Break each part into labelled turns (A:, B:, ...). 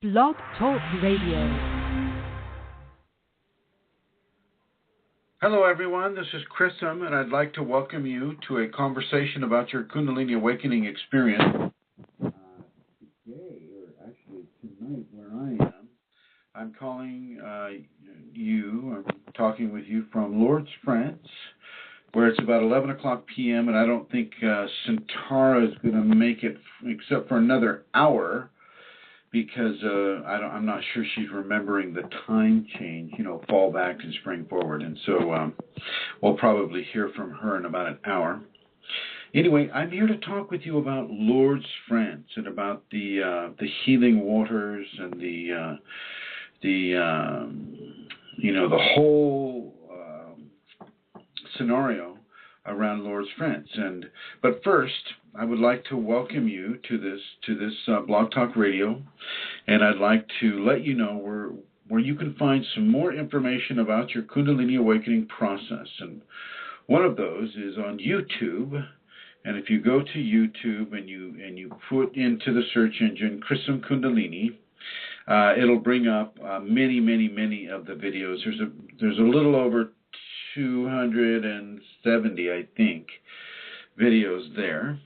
A: BlogTalk Radio.
B: Hello everyone, this is Chrism, and I'd like to welcome you to a conversation about your Kundalini awakening experience. Today, or actually tonight where I am, I'm calling I'm talking with you from Lourdes, France, where it's about 11 o'clock p.m., and I don't think Santara is going to make it except for another hour, because I'm not sure she's remembering the time change, fall back and spring forward. And so we'll probably hear from her in about an hour. Anyway, I'm here to talk with you about Lourdes, France, and about the healing waters and the whole scenario around Lourdes, France. But first, I would like to welcome you to this BlogTalk Radio, and I'd like to let you know where you can find some more information about your Kundalini awakening process. And one of those is on YouTube. And if you go to YouTube and you put into the search engine Chrism Kundalini, it'll bring up many of the videos. There's a little over 270, I think, videos there.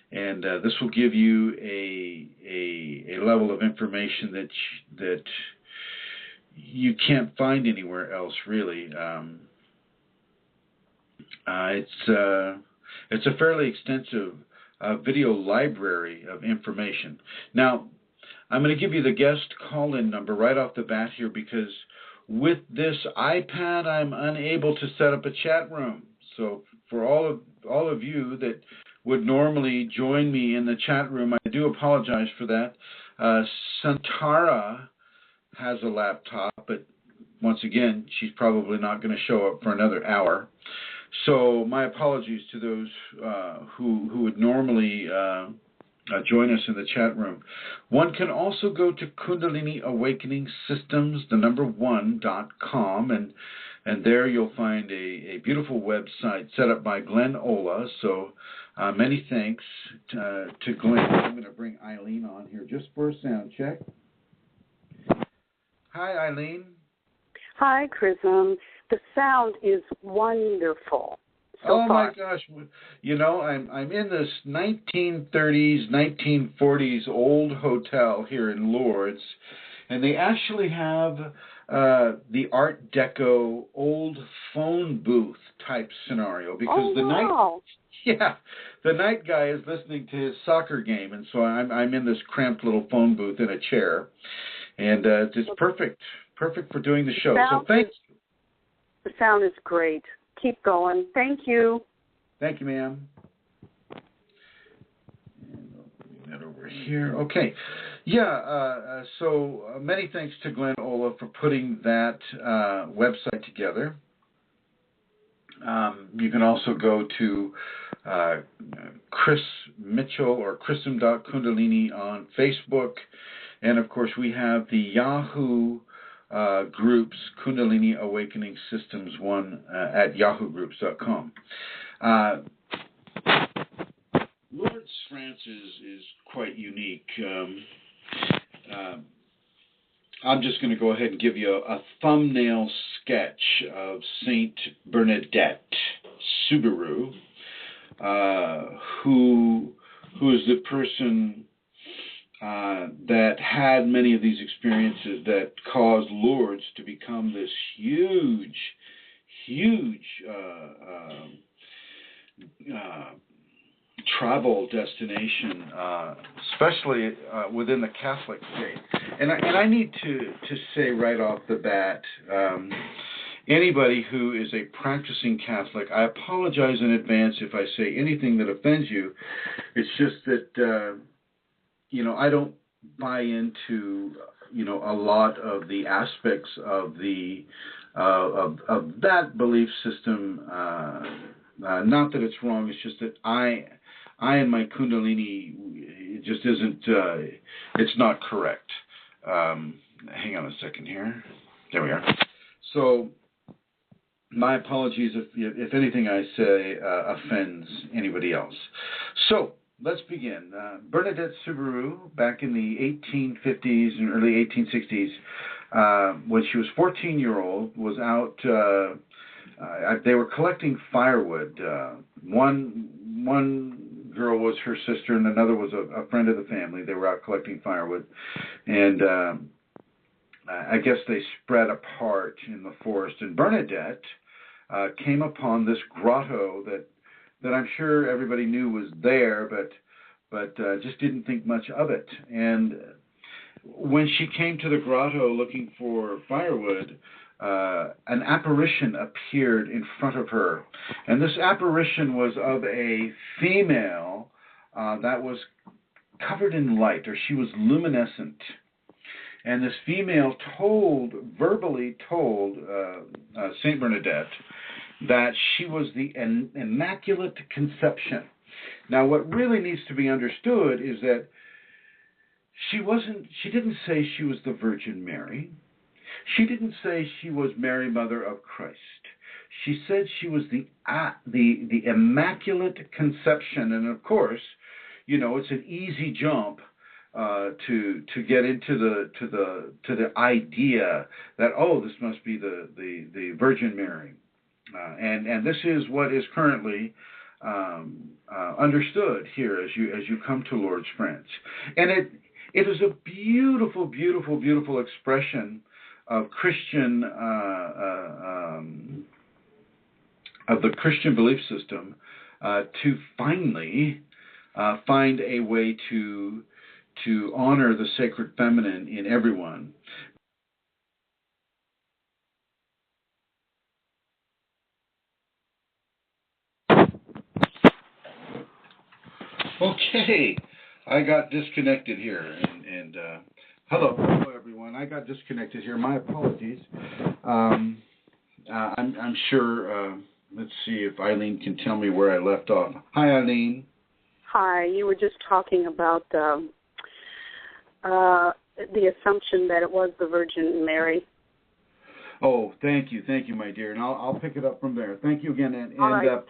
B: And this will give you a level of information that you can't find anywhere else, really. It's a fairly extensive video library of information. Now, I'm going to give you the guest call-in number right off the bat here, because with this iPad, I'm unable to set up a chat room. So for all of you that would normally join me in the chat room, I do apologize for that. Santara has a laptop, but once again, she's probably not going to show up for another hour. So my apologies to those who would normally join us in the chat room. One can also go to Kundalini Awakening Systems, #1.com, and there you'll find a beautiful website set up by Glenn Ola. So many thanks to Glenn. I'm going to bring Eileen on here just for a sound check. Hi, Eileen.
C: Hi, Chrism. The sound is wonderful. So far.
B: My gosh. I'm in this 1930s, 1940s old hotel here in Lourdes, and they actually have the Art Deco old phone booth type scenario, because the night guy is listening to his soccer game, and so I'm in this cramped little phone booth in a chair, and it's perfect for doing the show. So thank you.
C: The sound is great. Keep going. Thank you.
B: Thank you, ma'am. And I'll bring that over here. Okay. Yeah, so many thanks to Glenn Ola for putting that website together. You can also go to Chris Mitchell or Chrism.Kundalini on Facebook. And, of course, we have the Yahoo groups, Kundalini Awakening Systems 1 at yahoogroups.com. Lourdes, France is quite unique. I'm just going to go ahead and give you a thumbnail sketch of Saint Bernadette Soubirous, who is the person that had many of these experiences that caused Lourdes to become this huge travel destination, especially within the Catholic faith. And I need to say right off the bat, anybody who is a practicing Catholic, I apologize in advance if I say anything that offends you. It's just that I don't buy into a lot of the aspects of the of that belief system. Not that it's wrong. It's just that I and my Kundalini, it just isn't. It's not correct. Hang on a second here. There we are. So my apologies if anything I say offends anybody else. So let's begin. Bernadette Soubirous, back in the 1850s and early 1860s, when she was 14-year-old, was out. They were collecting firewood. One girl was her sister, and another was a friend of the family. They were out collecting firewood, and I guess they spread apart in the forest. And Bernadette came upon this grotto that I'm sure everybody knew was there, but just didn't think much of it. And when she came to the grotto looking for firewood, an apparition appeared in front of her. And this apparition was of a female that was covered in light, or she was luminescent. And this female verbally told Saint Bernadette that she was the Immaculate Conception. Now, what really needs to be understood is that she didn't say she was the Virgin Mary. She didn't say she was Mary, Mother of Christ. She said she was the Immaculate Conception. And of course, it's an easy jump to get into the idea that, oh, this must be the Virgin Mary. And this is what is currently understood here as you come to Lourdes France. And it is a beautiful, beautiful, beautiful expression of Christian of the Christian belief system to finally find a way to honor the sacred feminine in everyone. Okay, I got disconnected here, and hello everyone. I got disconnected here. My apologies. I'm sure. Let's see if Eileen can tell me where I left off. Hi, Eileen.
C: Hi. You were just talking about the assumption that it was the Virgin Mary.
B: Oh, thank you, my dear, and I'll pick it up from there. Thank you again, and
C: right.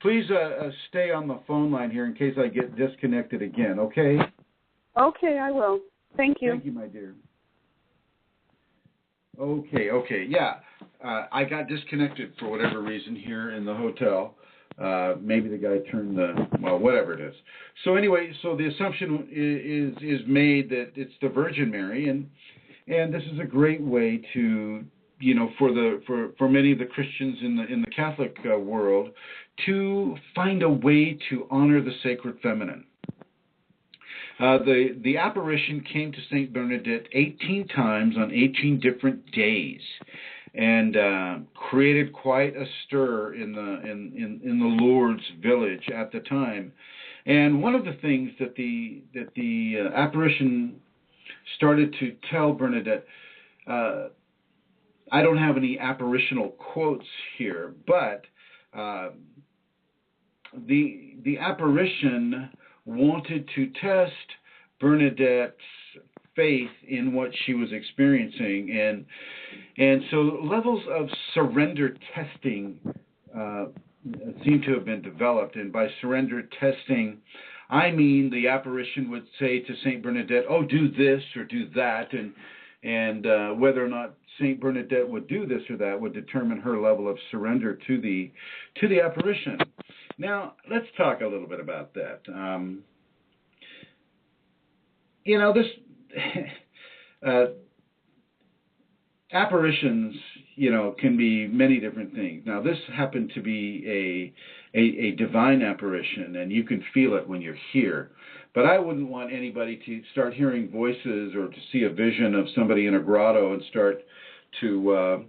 B: Please stay on the phone line here in case I get disconnected again. Okay?
C: Okay, I will. Thank you.
B: Thank you, my dear. Okay, yeah. I got disconnected for whatever reason here in the hotel. Maybe the guy turned whatever it is. So anyway, the assumption is made that it's the Virgin Mary, and this is a great way to, for many of the Christians in the Catholic world, to find a way to honor the sacred feminine. The apparition came to Saint Bernadette 18 times on 18 different days, and created quite a stir in the Lourdes village at the time. And one of the things that the apparition started to tell Bernadette, I don't have any apparitional quotes here, but the apparition wanted to test Bernadette's faith in what she was experiencing, and so levels of surrender testing seem to have been developed. And by surrender testing, I mean the apparition would say to Saint Bernadette, "Oh, do this or do that," and whether or not Saint Bernadette would do this or that would determine her level of surrender to the apparition. Now, let's talk a little bit about that. Apparitions, can be many different things. Now, this happened to be a divine apparition, and you can feel it when you're here. But I wouldn't want anybody to start hearing voices or to see a vision of somebody in a grotto and start to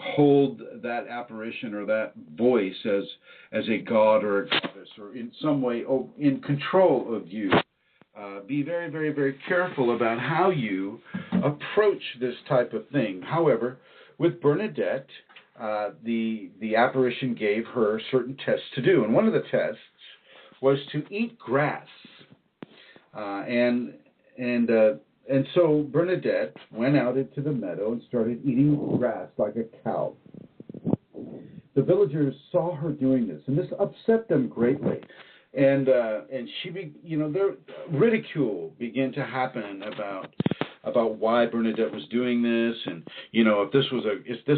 B: hold that apparition or that voice as a god or a goddess, or in some way in control of you. Be very, very, very careful about how you approach this type of thing. However, with Bernadette, the apparition gave her certain tests to do, and one of the tests was to eat grass. And so Bernadette went out into the meadow and started eating grass like a cow. the villagers saw her doing this, and this upset them greatly. And their ridicule began to happen about why Bernadette was doing this, and if this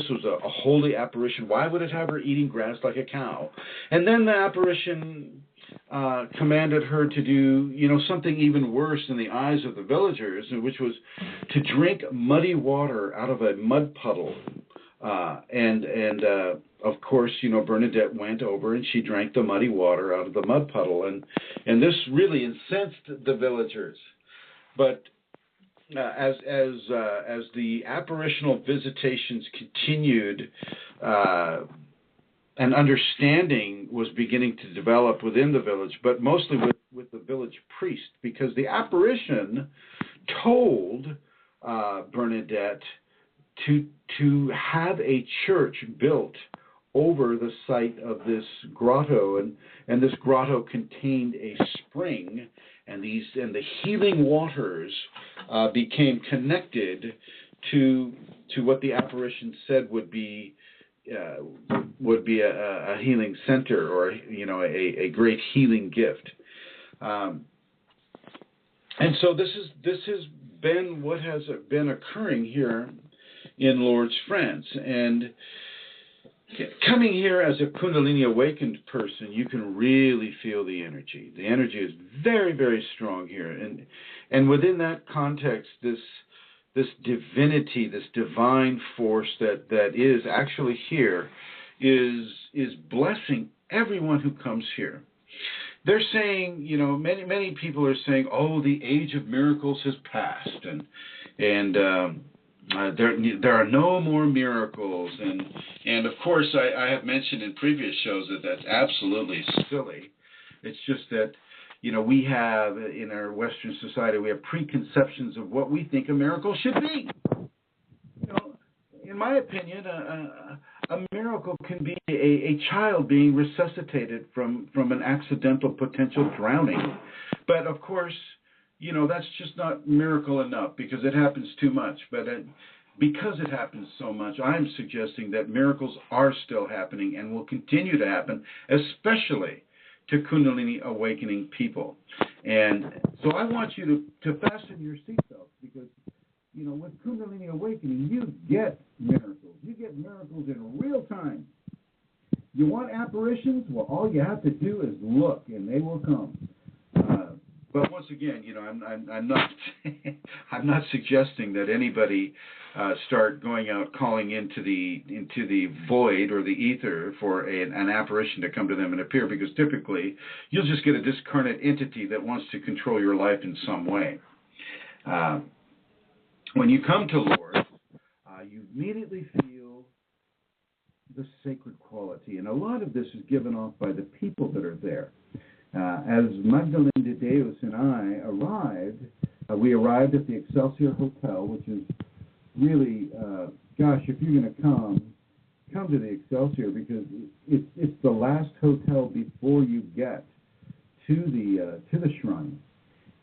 B: was a holy apparition, why would it have her eating grass like a cow? And then the apparition commanded her to do something even worse in the eyes of the villagers, which was to drink muddy water out of a mud puddle. Of course, Bernadette went over and she drank the muddy water out of the mud puddle, and this really incensed the villagers. But as the apparitional visitations continued, an understanding was beginning to develop within the village, but mostly with the village priest, because the apparition told Bernadette to have a church built over the site of this grotto, and this grotto contained a spring, and the healing waters became connected to what the apparition said would be a healing center, or a great healing gift. And so this has been what has been occurring here in Lourdes, France. And coming here as a Kundalini awakened person, you can really feel the energy. The energy is very, very strong here. And within that context, this divinity, this divine force that is actually here is blessing everyone who comes here. They're saying, many people are saying, oh, the age of miracles has passed, and there are no more miracles, and of course I have mentioned in previous shows that that's absolutely silly. It's just that we have in our Western society, we have preconceptions of what we think a miracle should be. In my opinion, a miracle can be a child being resuscitated from an accidental potential drowning, but of course, that's just not miracle enough, because it happens too much. But because it happens so much, I'm suggesting that miracles are still happening and will continue to happen, especially to Kundalini awakening people. And so I want you to fasten your seatbelts, because, with Kundalini awakening, you get miracles. You get miracles in real time. You want apparitions? Well, all you have to do is look, and they will come. But once again, I'm not suggesting that anybody start going out calling into the void or the ether for an apparition to come to them and appear, because typically you'll just get a discarnate entity that wants to control your life in some way. When you come to Lourdes, you immediately feel the sacred quality, and a lot of this is given off by the people that are there. As Magdalene de Deus and I arrived, we arrived at the Excelsior Hotel, which is really, if you're going to come to the Excelsior, because it's the last hotel before you get to the shrine,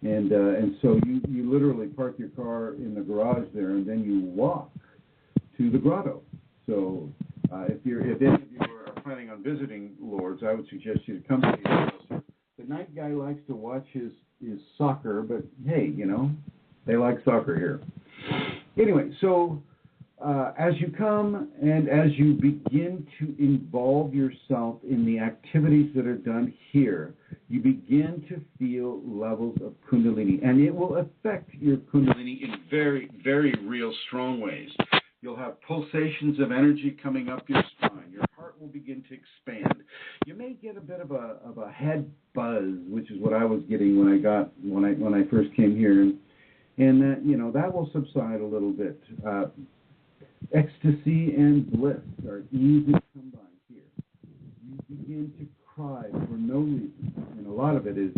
B: and so you literally park your car in the garage there, and then you walk to the grotto. So if any of you are planning on visiting Lourdes, I would suggest you to come to the Excelsior. The night guy likes to watch his soccer, but hey, they like soccer here. Anyway, so as you come and as you begin to involve yourself in the activities that are done here, you begin to feel levels of Kundalini, and it will affect your Kundalini in very, very real strong ways. You'll have pulsations of energy coming up your spine. Your heart will begin to expand. You may get a bit of a head buzz, which is what I was getting when I first came here, and that will subside a little bit. Ecstasy and bliss are easily combined here. You begin to cry for no reason, and a lot of it is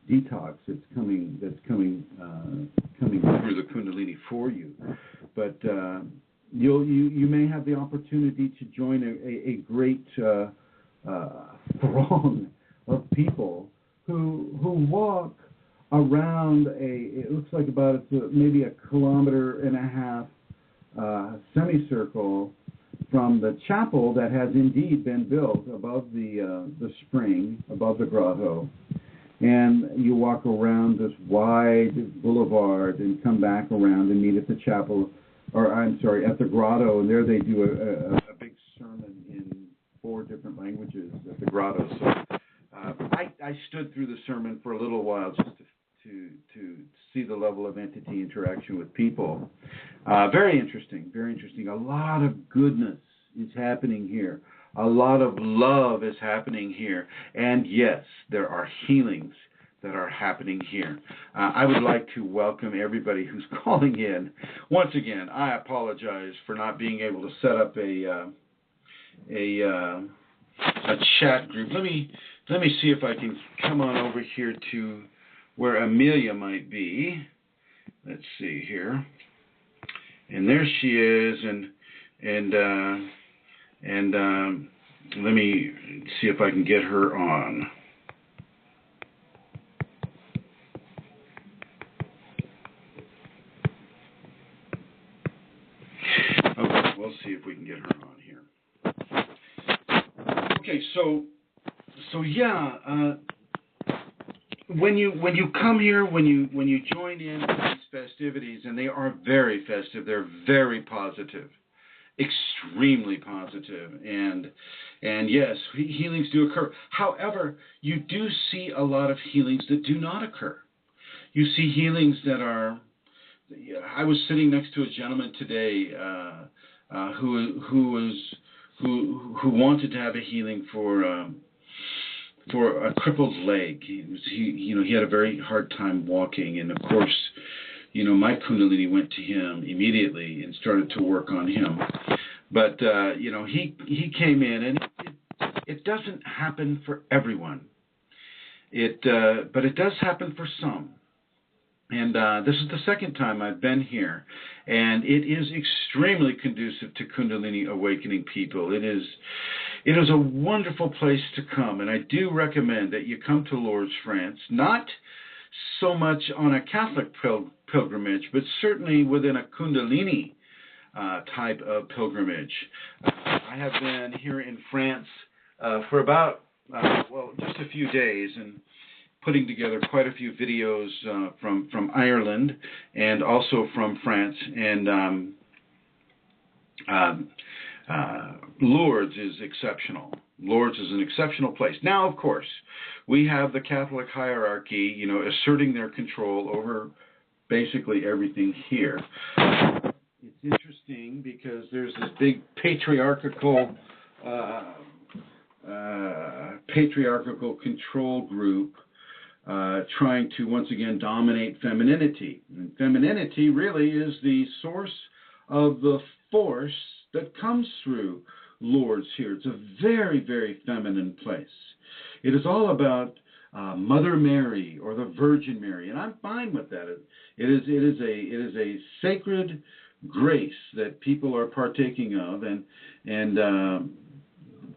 B: detox. That's coming through the Kundalini for you, but you may have the opportunity to join a great throng of people who walk around it looks like about maybe 1.5 kilometers semicircle from the chapel that has indeed been built above the spring, above the grotto. And you walk around this wide boulevard and come back around and meet at the chapel, or I'm sorry, at the grotto, and there they do a big sermon in 4 different languages at the grotto. So I stood through the sermon for a little while just to see the level of entity interaction with people. Very interesting, very interesting. A lot of goodness is happening here. A lot of love is happening here. And yes, there are healings that are happening here. I would like to welcome everybody who's calling in. Once again, I apologize for not being able to set up a chat group. Let me see if I can come on over here to where Amelia might be. Let's see here. And there she is, and let me see if I can get her on. Okay, we'll see if we can get her on here. Okay, so yeah, when you come here, when you join in these festivities, and they are very festive, they're very positive. Extremely positive, and yes, healings do occur. However, you do see a lot of healings that do not occur. You see healings that are. I was sitting next to a gentleman today who wanted to have a healing for a crippled leg. He had a very hard time walking, and of course, my Kunalini went to him immediately and started to work on him. But, he came in, and it doesn't happen for everyone. But it does happen for some. And this is the second time I've been here, and it is extremely conducive to Kundalini awakening people. It is a wonderful place to come, and I do recommend that you come to Lourdes France, not so much on a Catholic pilgrimage, but certainly within a Kundalini type of pilgrimage. I have been here in France for about, just a few days, and putting together quite a few videos from Ireland and also from France. And Lourdes is exceptional. Lourdes is an exceptional place. Now, of course, we have the Catholic hierarchy, asserting their control over basically everything here. It's interesting because there's this big patriarchal control group trying to once again dominate femininity. And femininity really is the source of the force that comes through Lourdes here. It's a very, very feminine place. It is all about Mother Mary or the Virgin Mary, and I'm fine with that. It is a sacred grace that people are partaking of, and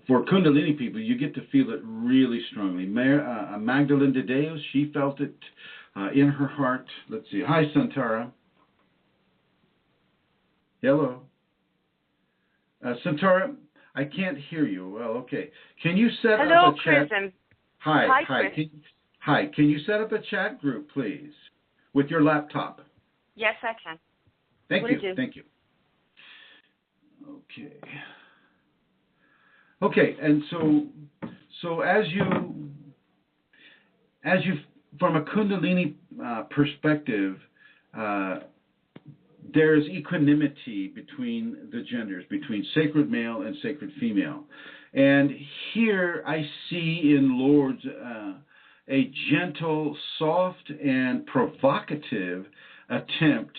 B: for Kundalini people, you get to feel it really strongly. Magdalene de Deus, she felt it in her heart. Let's see. Hi, Santara. Hello. Santara, I can't hear you. Well, okay. Can you set up a chat?
A: Chrism.
B: Hi.
A: Chris.
B: Hi. Can you set up a chat group, please, with your laptop?
A: Yes, I can.
B: Thank
A: Will do.
B: you. Okay, and so as you from a Kundalini perspective, there's equanimity between the genders, between sacred male and sacred female. And here I see in Lourdes a gentle, soft, and provocative attempt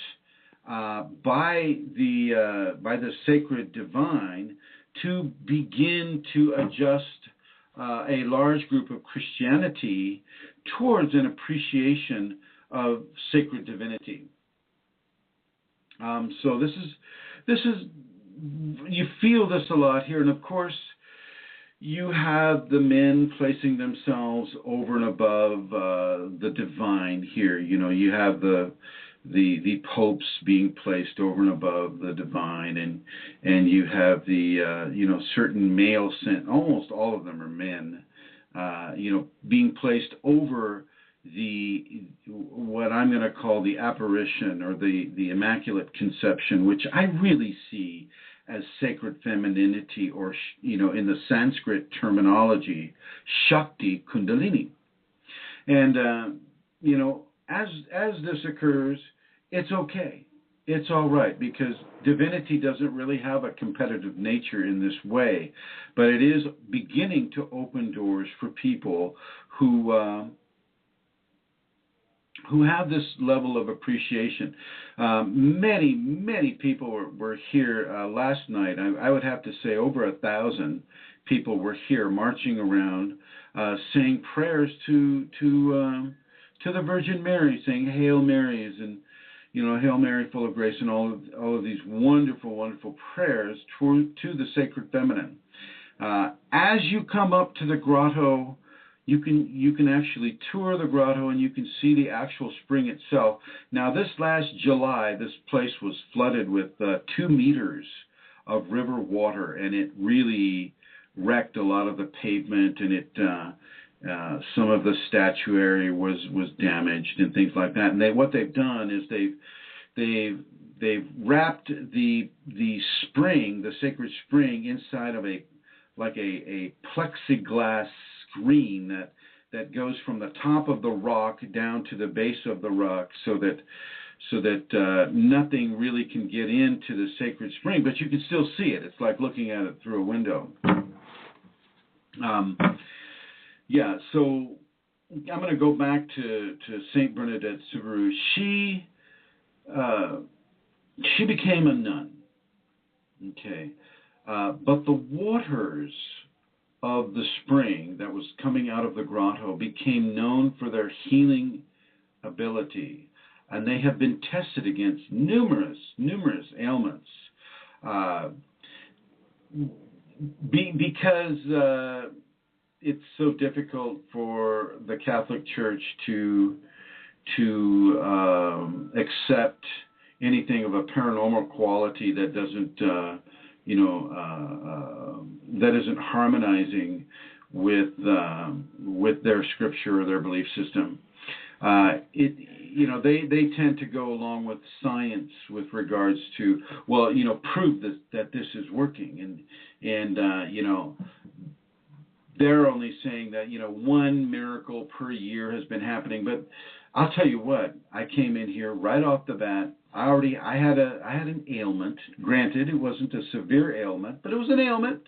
B: by the sacred divine to begin to adjust a large group of Christianity towards an appreciation of sacred divinity. So this is you feel this a lot here, and of course you have the men placing themselves over and above the divine here. You have the the popes being placed over and above the divine, and you have the certain male saints, almost all of them are men, being placed over the what I'm going to call the apparition or the Immaculate Conception, which I really see as sacred femininity, or in the Sanskrit terminology, Shakti Kundalini. And as this occurs, it's okay. It's all right, because divinity doesn't really have a competitive nature in this way, but it is beginning to open doors for people who have this level of appreciation. Many people were here last night. I would have to say over 1,000 people were here marching around, saying prayers to the Virgin Mary, saying Hail Marys and Hail Mary, full of grace, and all of these wonderful prayers to the sacred feminine. As you come up to the grotto, you can actually tour the grotto, and you can see the actual spring itself. Now, this last July, this place was flooded with 2 meters of river water, and it really wrecked a lot of the pavement, and it some of the statuary was damaged and things like that. And what they've done is they've wrapped the spring, the sacred spring, inside of a plexiglass screen that goes from the top of the rock down to the base of the rock, so that nothing really can get into the sacred spring, but you can still see it. It's like looking at it through a window. So I'm going to go back to Saint Bernadette Soubirous. She became a nun, okay, but the waters of the spring that was coming out of the grotto became known for their healing ability, and they have been tested against numerous ailments, because it's so difficult for the Catholic Church to accept anything of a paranormal quality that doesn't that isn't harmonizing with their scripture or their belief system. They tend to go along with science with regards to, prove that this is working, and they're only saying that one miracle per year has been happening. But I'll tell you what, I came in here right off the bat. I had an ailment. Granted, it wasn't a severe ailment, but it was an ailment.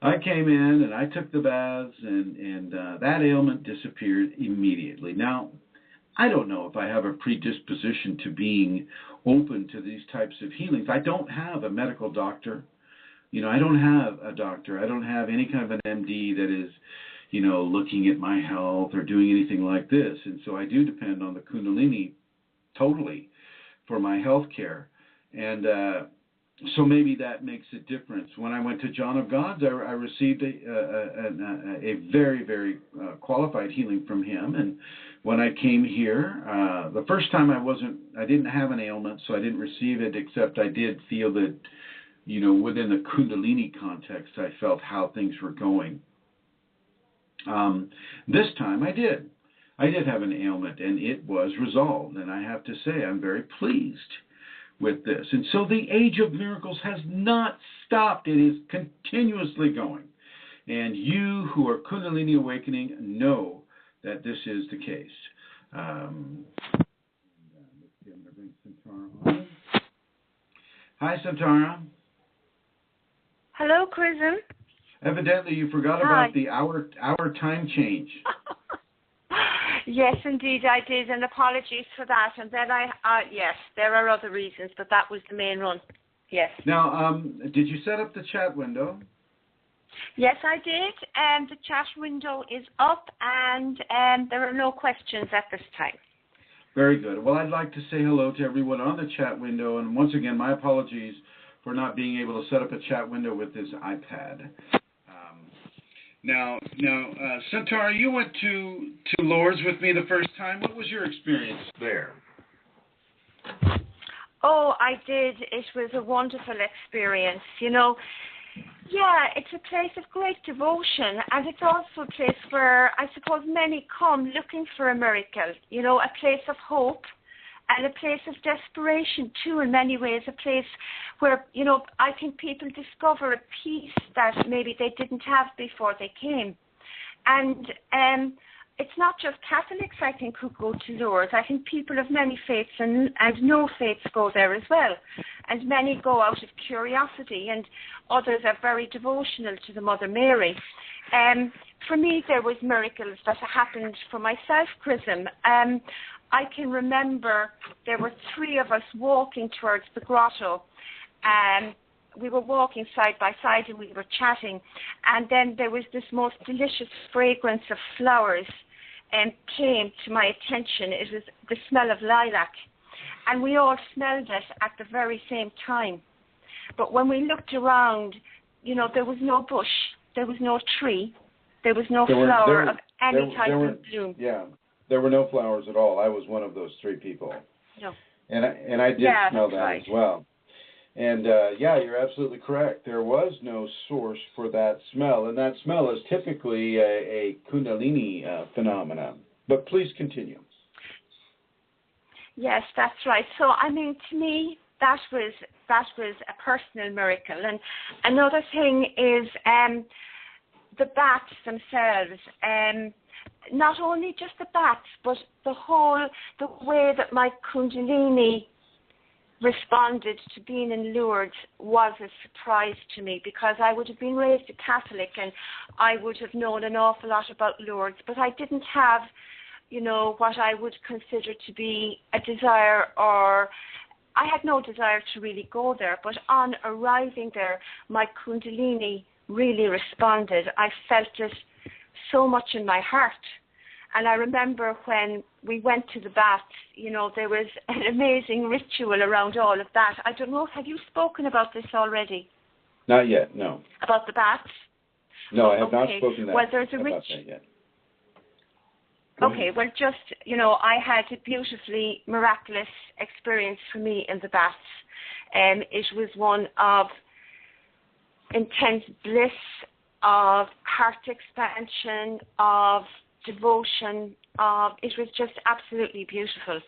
B: I came in and I took the baths, and that ailment disappeared immediately. Now, I don't know if I have a predisposition to being open to these types of healings. I don't have a medical doctor. I don't have a doctor. I don't have any kind of an MD that is, looking at my health or doing anything like this. And so I do depend on the Kunalini totally for my health care. And so maybe that makes a difference. When I went to John of God's, I received a very, very qualified healing from him. And when I came here, the first time I didn't have an ailment, so I didn't receive it, except I did feel that, within the Kundalini context, I felt how things were going. This time I did. I did have an ailment, and it was resolved. And I have to say, I'm very pleased with this. And so the age of miracles has not stopped. It is continuously going. And you who are Kundalini awakening know that this is the case. Let's see, I'm going to bring Santara on. Hi, Santara.
A: Hello, Chrism.
B: Evidently, you forgot about the hour time change.
A: Yes, indeed, I did, and apologies for that. And then yes, there are other reasons, but that was the main one. Yes.
B: Now, did you set up the chat window?
A: Yes, I did, and the chat window is up, and there are no questions at this time.
B: Very good. Well, I'd like to say hello to everyone on the chat window, and once again, my apologies for not being able to set up a chat window with this iPad. Now, Centaur, you went to Lourdes with me the first time. What was your experience there?
A: Oh, I did. It was a wonderful experience. You know, yeah, it's a place of great devotion, and it's also a place where I suppose many come looking for a miracle. You know, a place of hope and a place of desperation too, in many ways, a place where, you know, I think people discover a peace that maybe they didn't have before they came. And it's not just Catholics, I think, who go to Lourdes. I think people of many faiths and no faiths go there as well. And many go out of curiosity, and others are very devotional to the Mother Mary. For me, there was miracles that happened for myself, Chrism. I can remember there were 3 of us walking towards the grotto. We were walking side by side and we were chatting. And then there was this most delicious fragrance of flowers came to my attention. It was the smell of lilac. And we all smelled it at the very same time. But when we looked around, you know, there was no bush, there was no tree, there was no flower of any type of bloom.
B: Yeah. There were no flowers at all. I was one of those 3 people.
A: No.
B: And I did smell that
A: right.
B: as well. And, you're absolutely correct. There was no source for that smell, and that smell is typically a Kundalini phenomenon. But please continue.
A: Yes, that's right. So, I mean, to me, that was a personal miracle. And another thing is the bats themselves. Not only just the bats, but the way that my Kundalini responded to being in Lourdes was a surprise to me, because I would have been raised a Catholic and I would have known an awful lot about Lourdes, but I didn't have, you know, what I would consider to be a desire, or I had no desire to really go there. But on arriving there, my Kundalini really responded. I felt it so much in my heart. And I remember when we went to the baths, you know, there was an amazing ritual around all of that. I don't know, have you spoken about this already?
B: Not yet, no.
A: About the baths?
B: No, I have not spoken
A: well, there's a
B: about that yet.
A: Okay, well, just, you know, I had a beautifully miraculous experience for me in the baths. It was one of intense bliss, of heart expansion, of devotion. It was just absolutely beautiful.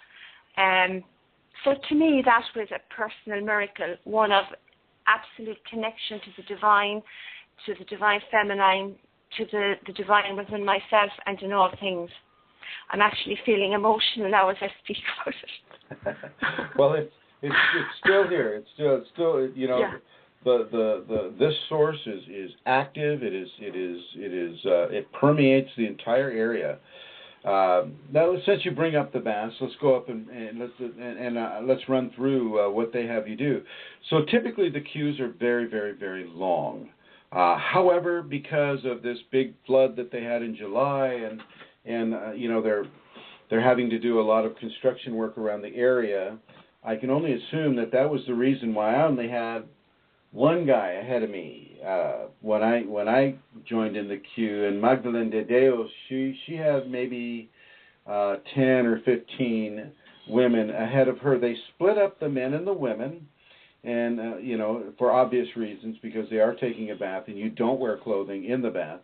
A: So to me, that was a personal miracle, one of absolute connection to the divine feminine, to the divine within myself and in all things. I'm actually feeling emotional now as I speak about it.
B: Well, it's still here. It's still you know. Yeah. This source is active. It permeates the entire area. Now, since you bring up the baths, let's go up and let's run through what they have you do. So typically the queues are very, very, very long. However, because of this big flood that they had in July, and you know, they're having to do a lot of construction work around the area, I can only assume that was the reason why I only had one guy ahead of me when I joined in the queue, and Magdalene de Deus, she had maybe 10 or 15 women ahead of her. They split up the men and the women, and you know, for obvious reasons, because they are taking a bath and you don't wear clothing in the bath.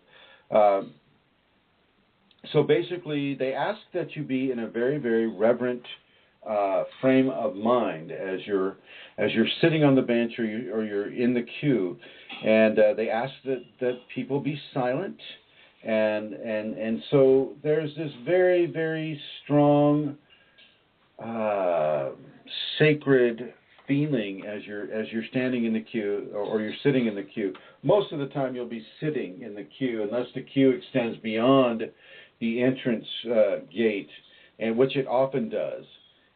B: So basically, they ask that you be in a very, very reverent frame of mind as you're sitting on the bench or you're in the queue, and they ask that people be silent, and so there's this very, very strong sacred feeling as you're standing in the queue or you're sitting in the queue. Most of the time you'll be sitting in the queue unless the queue extends beyond the entrance gate, and which it often does.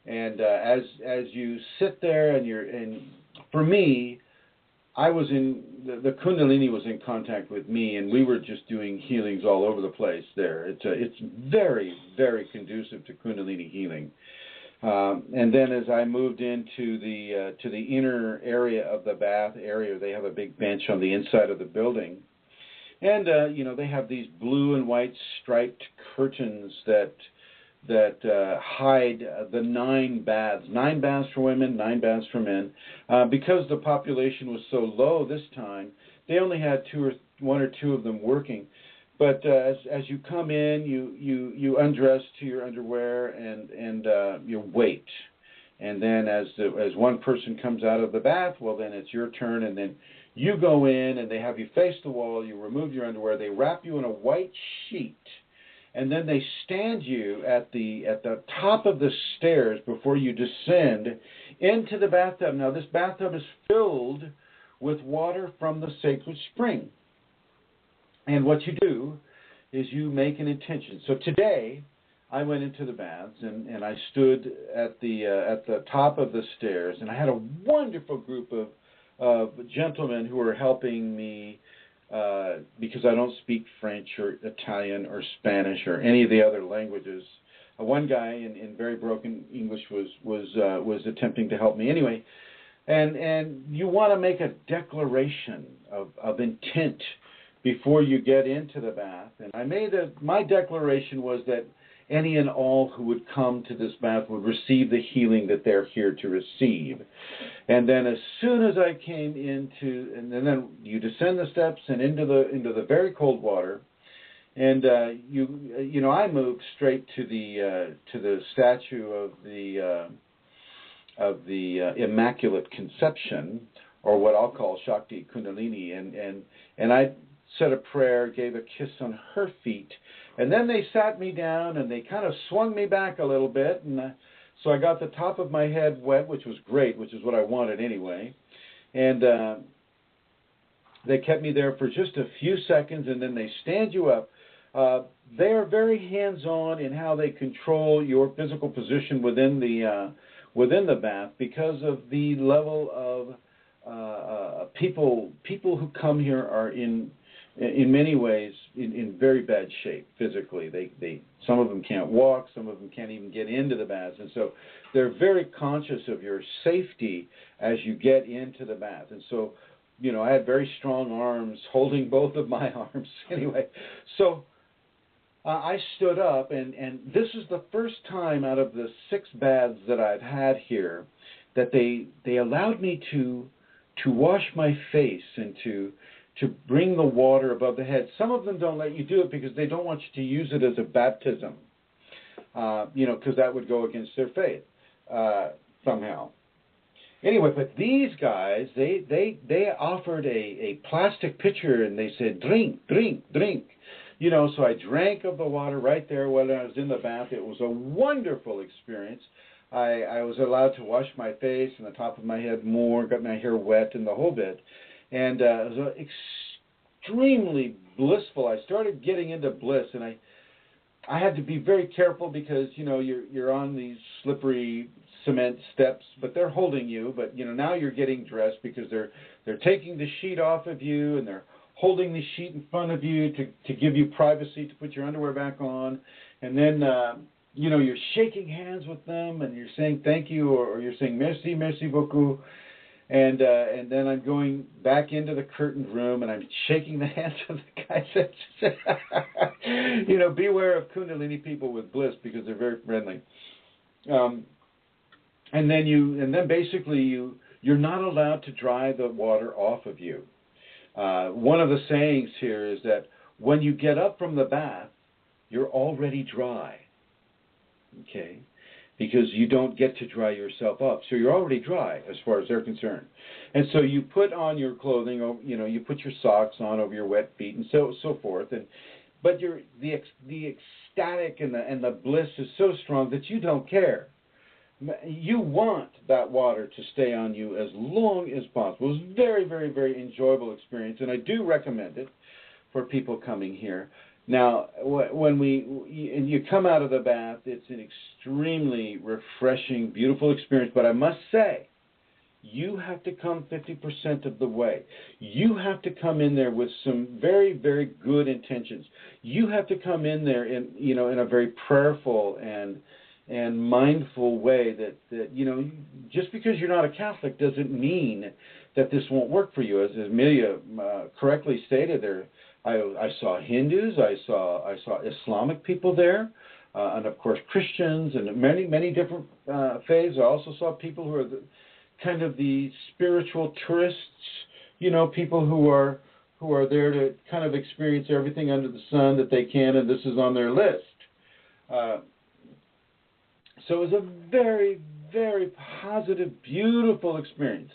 B: And as you sit there and for me, I was the Kundalini was in contact with me, and we were just doing healings all over the place there. It's very, very conducive to Kundalini healing. And then as I moved into to the inner area of the bath area, they have a big bench on the inside of the building. And they have these blue and white striped curtains that hide the 9 baths. 9 baths for women, 9 baths for men. Because the population was so low this time, they only had 1 or 2 of them working. But as you come in, you undress to your underwear and you wait. And then as one person comes out of the bath, well, then it's your turn, and then you go in, and they have you face the wall. You remove your underwear. They wrap you in a white sheet, and then they stand you at the top of the stairs before you descend into the bathtub. Now, this bathtub is filled with water from the sacred spring. And what you do is you make an intention. So today, I went into the baths, and I stood at the top of the stairs, and I had a wonderful group of gentlemen who were helping me because I don't speak French or Italian or Spanish or any of the other languages. One guy in very broken English was attempting to help me anyway. And you want to make a declaration of intent before you get into the bath. And my declaration was that any and all who would come to this bath would receive the healing that they're here to receive. And then as soon as I came into, and then you descend the steps and into the very cold water, and I moved straight to the statue of the Immaculate Conception, or what I'll call Shakti Kunalini, and I said a prayer, gave a kiss on her feet, and then they sat me down and they kind of swung me back a little bit, and so I got the top of my head wet, which was great, which is what I wanted anyway, and they kept me there for just a few seconds, and then they stand you up. They are very hands-on in how they control your physical position within the bath because of the level of people who come here are in many ways in very bad shape physically. They some of them can't walk, some of them can't even get into the baths, and so they're very conscious of your safety as you get into the bath. And so, I had very strong arms holding both of my arms anyway. So I stood up, and this is the first time out of the 6 baths that I've had here that they allowed me to wash my face and to bring the water above the head. Some of them don't let you do it because they don't want you to use it as a baptism, because that would go against their faith somehow. Anyway, but these guys, they offered a plastic pitcher, and they said, drink, drink, drink. So I drank of the water right there while I was in the bath. It was a wonderful experience. I was allowed to wash my face and the top of my head more, got my hair wet and the whole bit. And it was extremely blissful. I started getting into bliss, and I had to be very careful because, you're on these slippery cement steps, but they're holding you. But, now you're getting dressed because they're taking the sheet off of you, and they're holding the sheet in front of you to give you privacy to put your underwear back on. And then, you're shaking hands with them, and you're saying thank you, or you're saying merci, merci beaucoup. And then I'm going back into the curtained room, and I'm shaking the hands of the guys. Beware of Kundalini people with bliss because they're very friendly. And then basically you're not allowed to dry the water off of you. One of the sayings here is that when you get up from the bath, you're already dry. Okay? Because you don't get to dry yourself up. So you're already dry as far as they're concerned. And so you put on your clothing, you put your socks on over your wet feet and so forth. But the ecstatic and the bliss is so strong that you don't care. You want that water to stay on you as long as possible. It was a very, very, very enjoyable experience, and I do recommend it for people coming here. Now, when you come out of the bath, it's an extremely refreshing, beautiful experience. But I must say, you have to come 50% of the way. You have to come in there with some very, very good intentions. You have to come in there in a very prayerful and mindful way that just because you're not a Catholic doesn't mean that this won't work for you. As Amelia correctly stated, there I saw Hindus, I saw Islamic people there, and of course Christians and many different faiths. I also saw people who are kind of the spiritual tourists, people who are there to kind of experience everything under the sun that they can, and this is on their list. So it was a very, very positive, beautiful experience.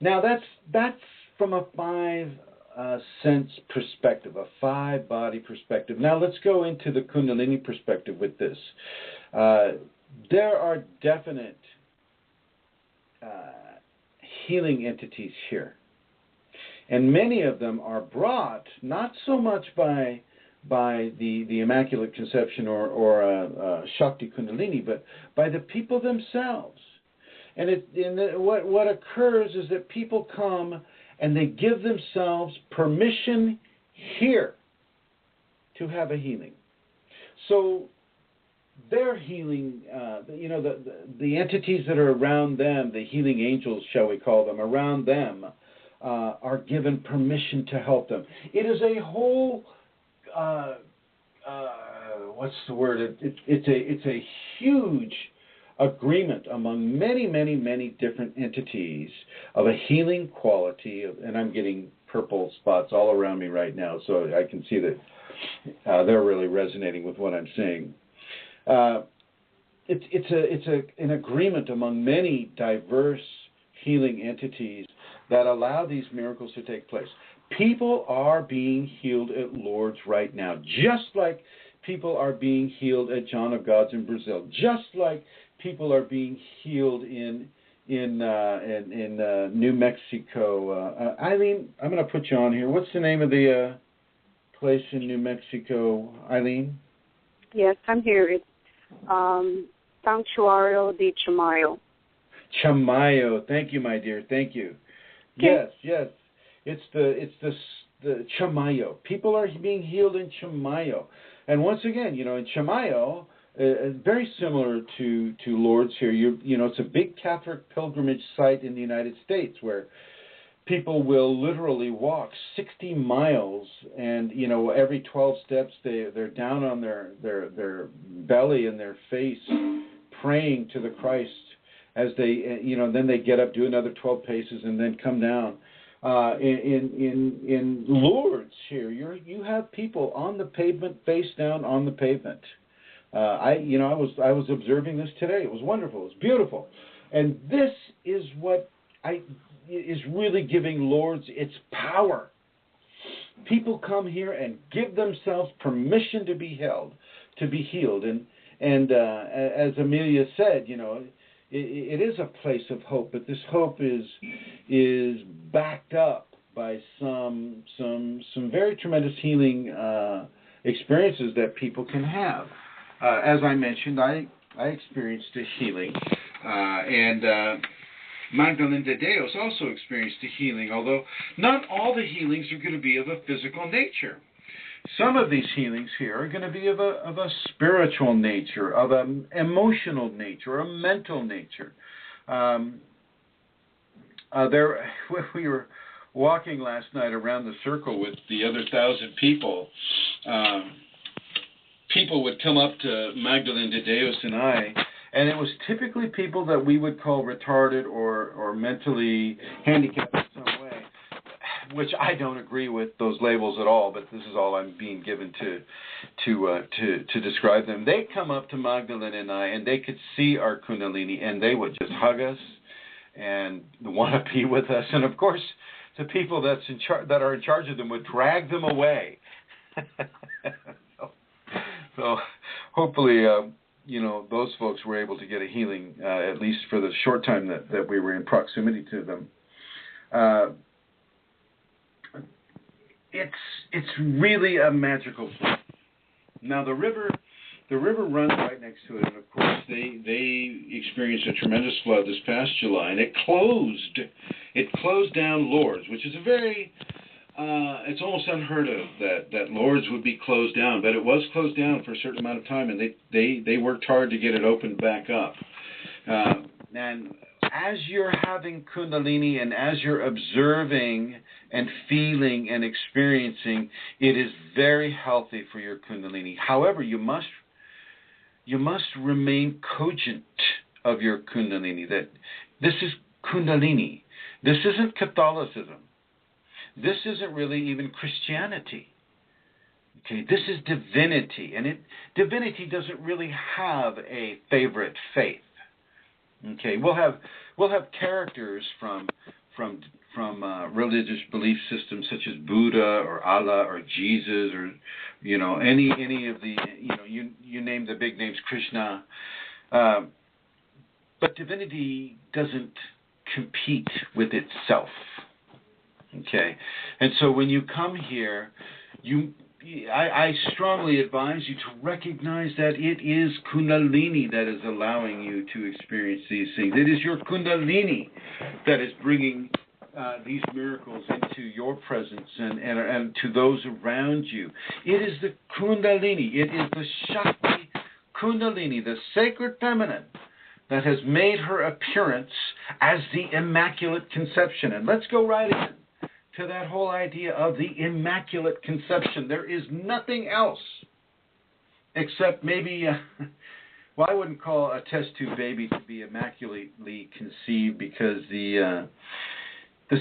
B: Now that's from a 5-sense perspective, a 5-body perspective. Now let's go into the Kundalini perspective with this. There are definite healing entities here, and many of them are brought not so much by the Immaculate Conception or Shakti Kundalini, but by the people themselves. And what occurs is that people come and they give themselves permission here to have a healing. So their healing, the entities that are around them, the healing angels, shall we call them, around them, are given permission to help them. It is a whole, what's the word? It's a huge agreement among many different entities of a healing quality, and I'm getting purple spots all around me right now, so I can see that they're really resonating with what I'm saying. It's an agreement among many diverse healing entities that allow these miracles to take place. People are being healed at Lourdes right now, just like people are being healed at John of God's in Brazil, just like people are being healed in New Mexico. Eileen, I'm going to put you on here. What's the name of the place in New Mexico, Eileen?
C: Yes, I'm here. It's Santuario de Chamayo.
B: Chamayo. Thank you, my dear. Thank you.
C: Okay.
B: Yes. It's the Chamayo. People are being healed in Chamayo. And once again, in Chamayo, very similar to Lourdes here. It's a big Catholic pilgrimage site in the United States where people will literally walk 60 miles, and every 12 steps they're down on their belly and their face, praying to the Christ as they then they get up, do another 12 paces, and then come down. In Lourdes here, you have people on the pavement, face down on the pavement. I was observing this today. It was wonderful. It was beautiful, and this is what is really giving Lourdes its power. People come here and give themselves permission to be healed, and as Amelia said, it is a place of hope, but this hope is backed up by some very tremendous healing experiences that people can have. As I mentioned, I experienced a healing, and Magdalene de Deos also experienced a healing, although not all the healings are going to be of a physical nature. Some of these healings here are going to be of a spiritual nature, of an emotional nature, a mental nature. We were walking last night around the circle with the other 1,000 people. People would come up to Magdalene de Deos and I, and it was typically people that we would call retarded or mentally handicapped in some way, which I don't agree with those labels at all, but this is all I'm being given to describe them. They'd come up to Magdalene and I, and they could see our Kunalini, and they would just hug us and want to be with us. And of course, the people that are in charge of them would drag them away. So hopefully, those folks were able to get a healing, at least for the short time that we were in proximity to them. It's really a magical place. Now the river runs right next to it, and of course they experienced a tremendous flood this past July, and it closed down Lourdes, which is a very it's almost unheard of that Lourdes would be closed down, but it was closed down for a certain amount of time, and they worked hard to get it opened back up. And as you're having Kundalini and as you're observing and feeling and experiencing, it is very healthy for your Kundalini. However, you must remain cogent of your Kundalini, that this is Kundalini. This isn't Catholicism. This isn't really even Christianity. Okay, this is divinity, and divinity doesn't really have a favorite faith. Okay, we'll have characters from religious belief systems such as Buddha or Allah or Jesus or any of the you name the big names, Krishna, but divinity doesn't compete with itself. Okay, and so when you come here, I strongly advise you to recognize that it is Kunalini that is allowing you to experience these things. It is your Kundalini that is bringing these miracles into your presence and to those around you. It is the Kundalini. It is the Shakti Kundalini, the sacred feminine, that has made her appearance as the Immaculate Conception. And let's go right in to that whole idea of the Immaculate Conception. There is nothing else except maybe, I wouldn't call a test tube baby to be immaculately conceived because the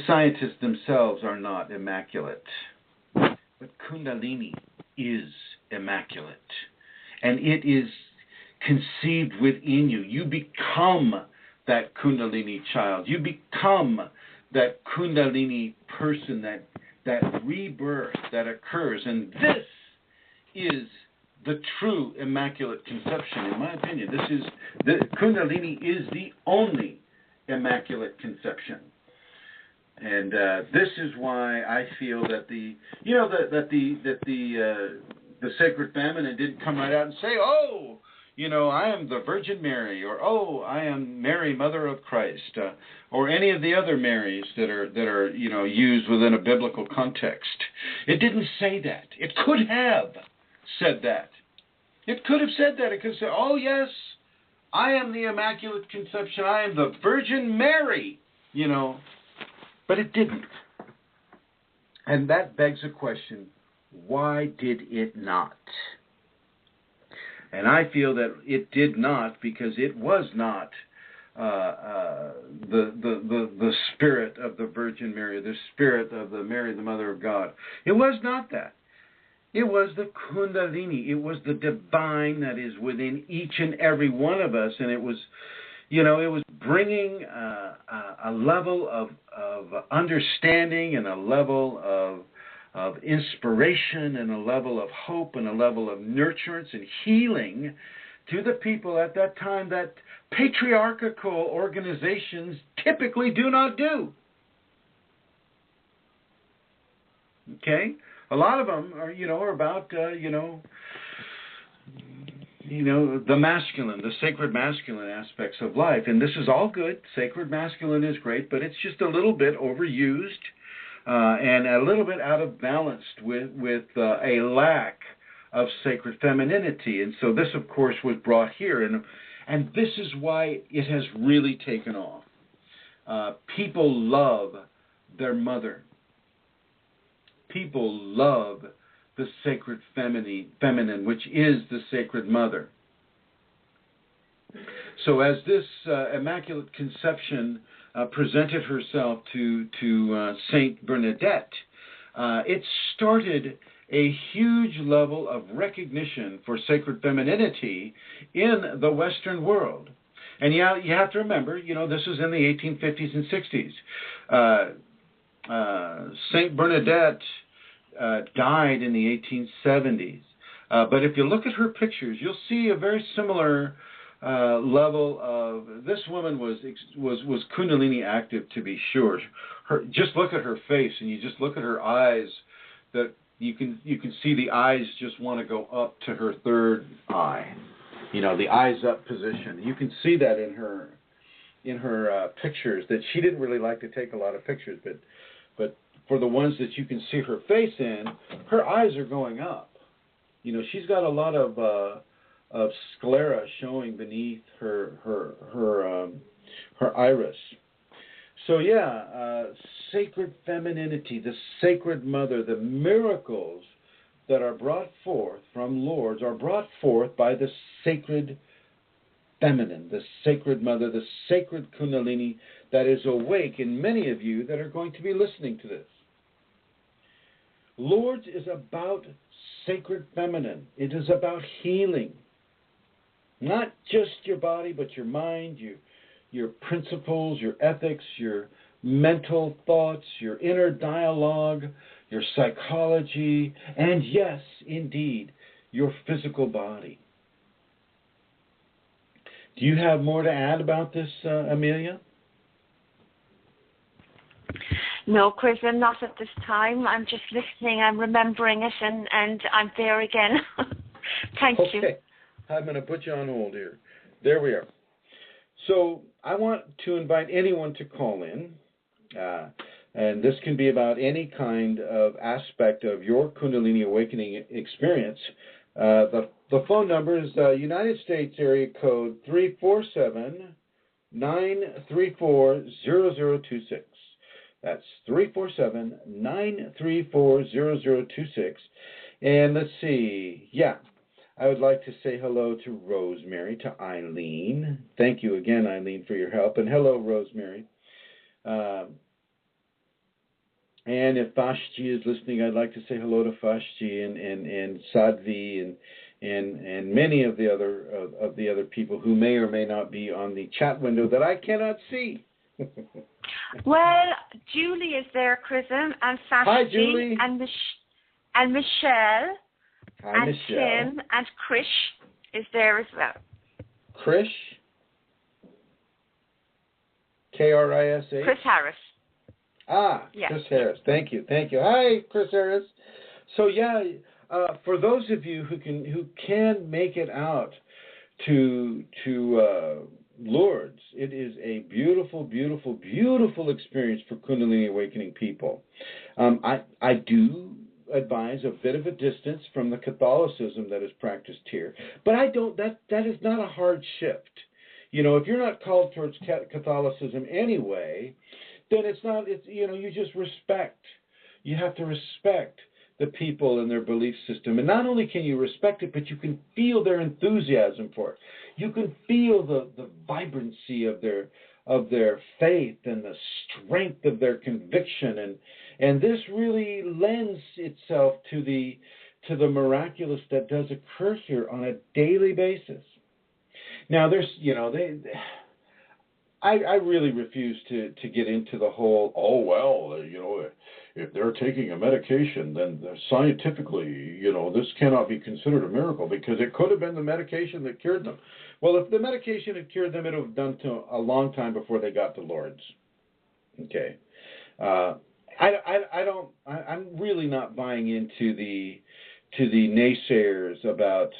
B: scientists themselves are not immaculate. But Kundalini is immaculate. And it is conceived within you. You become that Kundalini child. You become that Kundalini person, that rebirth that occurs. And this is the true Immaculate Conception, in my opinion. Kundalini is the only Immaculate Conception. And this is why I feel that the sacred feminine didn't come right out and say, "Oh, I am the Virgin Mary," or "Oh, I am Mary, Mother of Christ," or any of the other Marys that are used within a biblical context. It didn't say that. It could have said that. It could have said that. It could have said, "Oh yes, I am the Immaculate Conception. I am the Virgin Mary," But it didn't. And that begs a question: why did it not? And I feel that it did not because it was not the spirit of the Virgin Mary, the spirit of the Mary, the Mother of God. It was not that. It was the Kundalini. It was the divine that is within each and every one of us, and it was bringing a level of understanding and a level of inspiration and a level of hope and a level of nurturance and healing to the people at that time that patriarchal organizations typically do not do. Okay? A lot of them are about, the masculine, the sacred masculine aspects of life. And this is all good. Sacred masculine is great, but it's just a little bit overused. And a little bit out of balance with a lack of sacred femininity. And so this, of course, was brought here. And this is why it has really taken off. People love their mother. People love the sacred feminine, which is the sacred mother. So as this Immaculate Conception presented herself to Saint Bernadette, it started a huge level of recognition for sacred femininity in the Western world. And you have to remember, this was in the 1850s and 60s. Saint Bernadette died in the 1870s. But if you look at her pictures, you'll see a very similar level of. This woman was Kundalini active, to be sure. Just look at her face, and you just look at her eyes. That you can see the eyes just want to go up to her third eye. The eyes up position. You can see that in her pictures. That she didn't really like to take a lot of pictures, but for the ones that you can see her face in, her eyes are going up. She's got a lot of sclera showing beneath her her iris. So yeah, sacred femininity, the sacred mother, the miracles that are brought forth from Lourdes are brought forth by the sacred feminine, the sacred mother, the sacred Kundalini that is awake in many of you that are going to be listening to this. Lourdes is about sacred feminine. It is about healing. Not just your body, but your mind, your principles, your ethics, your mental thoughts, your inner dialogue, your psychology, and yes, indeed, your physical body. Do you have more to add about this, Amelia?
A: No, Chrism, not at this time. I'm just listening. I'm remembering it, and I'm there again. Thank you.
B: Okay. I'm going to put you on hold here. There we are. So I want to invite anyone to call in, and this can be about any kind of aspect of your Kundalini awakening experience. The phone number is United States area code 347-934-0026. That's 347-934-0026. And let's see. Yeah. I would like to say hello to Rosemary, to Eileen. Thank you again, Eileen, for your help. And hello, Rosemary. And if Vashti is listening, I'd like to say hello to Vashti and Sadvi and many of the other people who may or may not be on the chat window that I cannot see.
A: Well, Julie is there, Chrism, and Vashti.
B: Hi, Julie.
A: And Michelle.
B: Hi,
A: and
B: Michelle.
A: Tim and Krish is there as well.
B: Krish? K-R-I-S-H?
A: Chris Harris.
B: Ah,
A: yes.
B: Chris Harris. Thank you. Hi, Chris Harris. So yeah, for those of you who can make it out to Lourdes, it is a beautiful, beautiful, beautiful experience for Kundalini awakening people. I do advise a bit of a distance from the Catholicism that is practiced here, but I don't. That is not a hard shift. You know, if you're not called towards Catholicism anyway, then it's not. It's you just respect. You have to respect the people and their belief system, and not only can you respect it, but you can feel their enthusiasm for it. You can feel the vibrancy of their faith and the strength of their conviction, and this really lends itself to the miraculous that does occur here on a daily basis. Now, there's I really refuse to get into the whole, if they're taking a medication, then scientifically, this cannot be considered a miracle because it could have been the medication that cured them. Well, if the medication had cured them, it would have done to a long time before they got to Lourdes. Okay. I'm really not buying into the naysayers about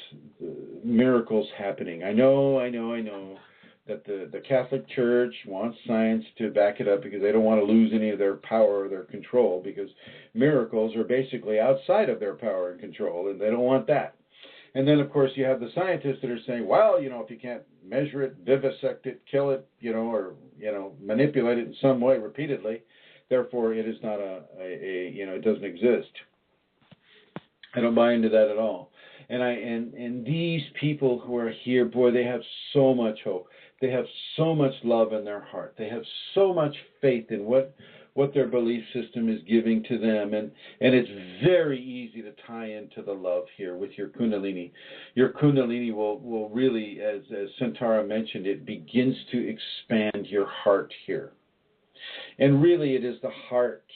B: miracles happening. I know that the Catholic Church wants science to back it up because they don't want to lose any of their power or their control, because miracles are basically outside of their power and control, and they don't want that. And then, of course, you have the scientists that are saying, well, if you can't measure it, vivisect it, kill it, or manipulate it in some way repeatedly, therefore it is not it doesn't exist. I don't buy into that at all. And these people who are here, boy, they have so much hope. They have so much love in their heart. They have so much faith in what their belief system is giving to them. And it's very easy to tie into the love here with your Kundalini. Your Kundalini will really, as Santara mentioned, it begins to expand your heart here. And really it is the heart,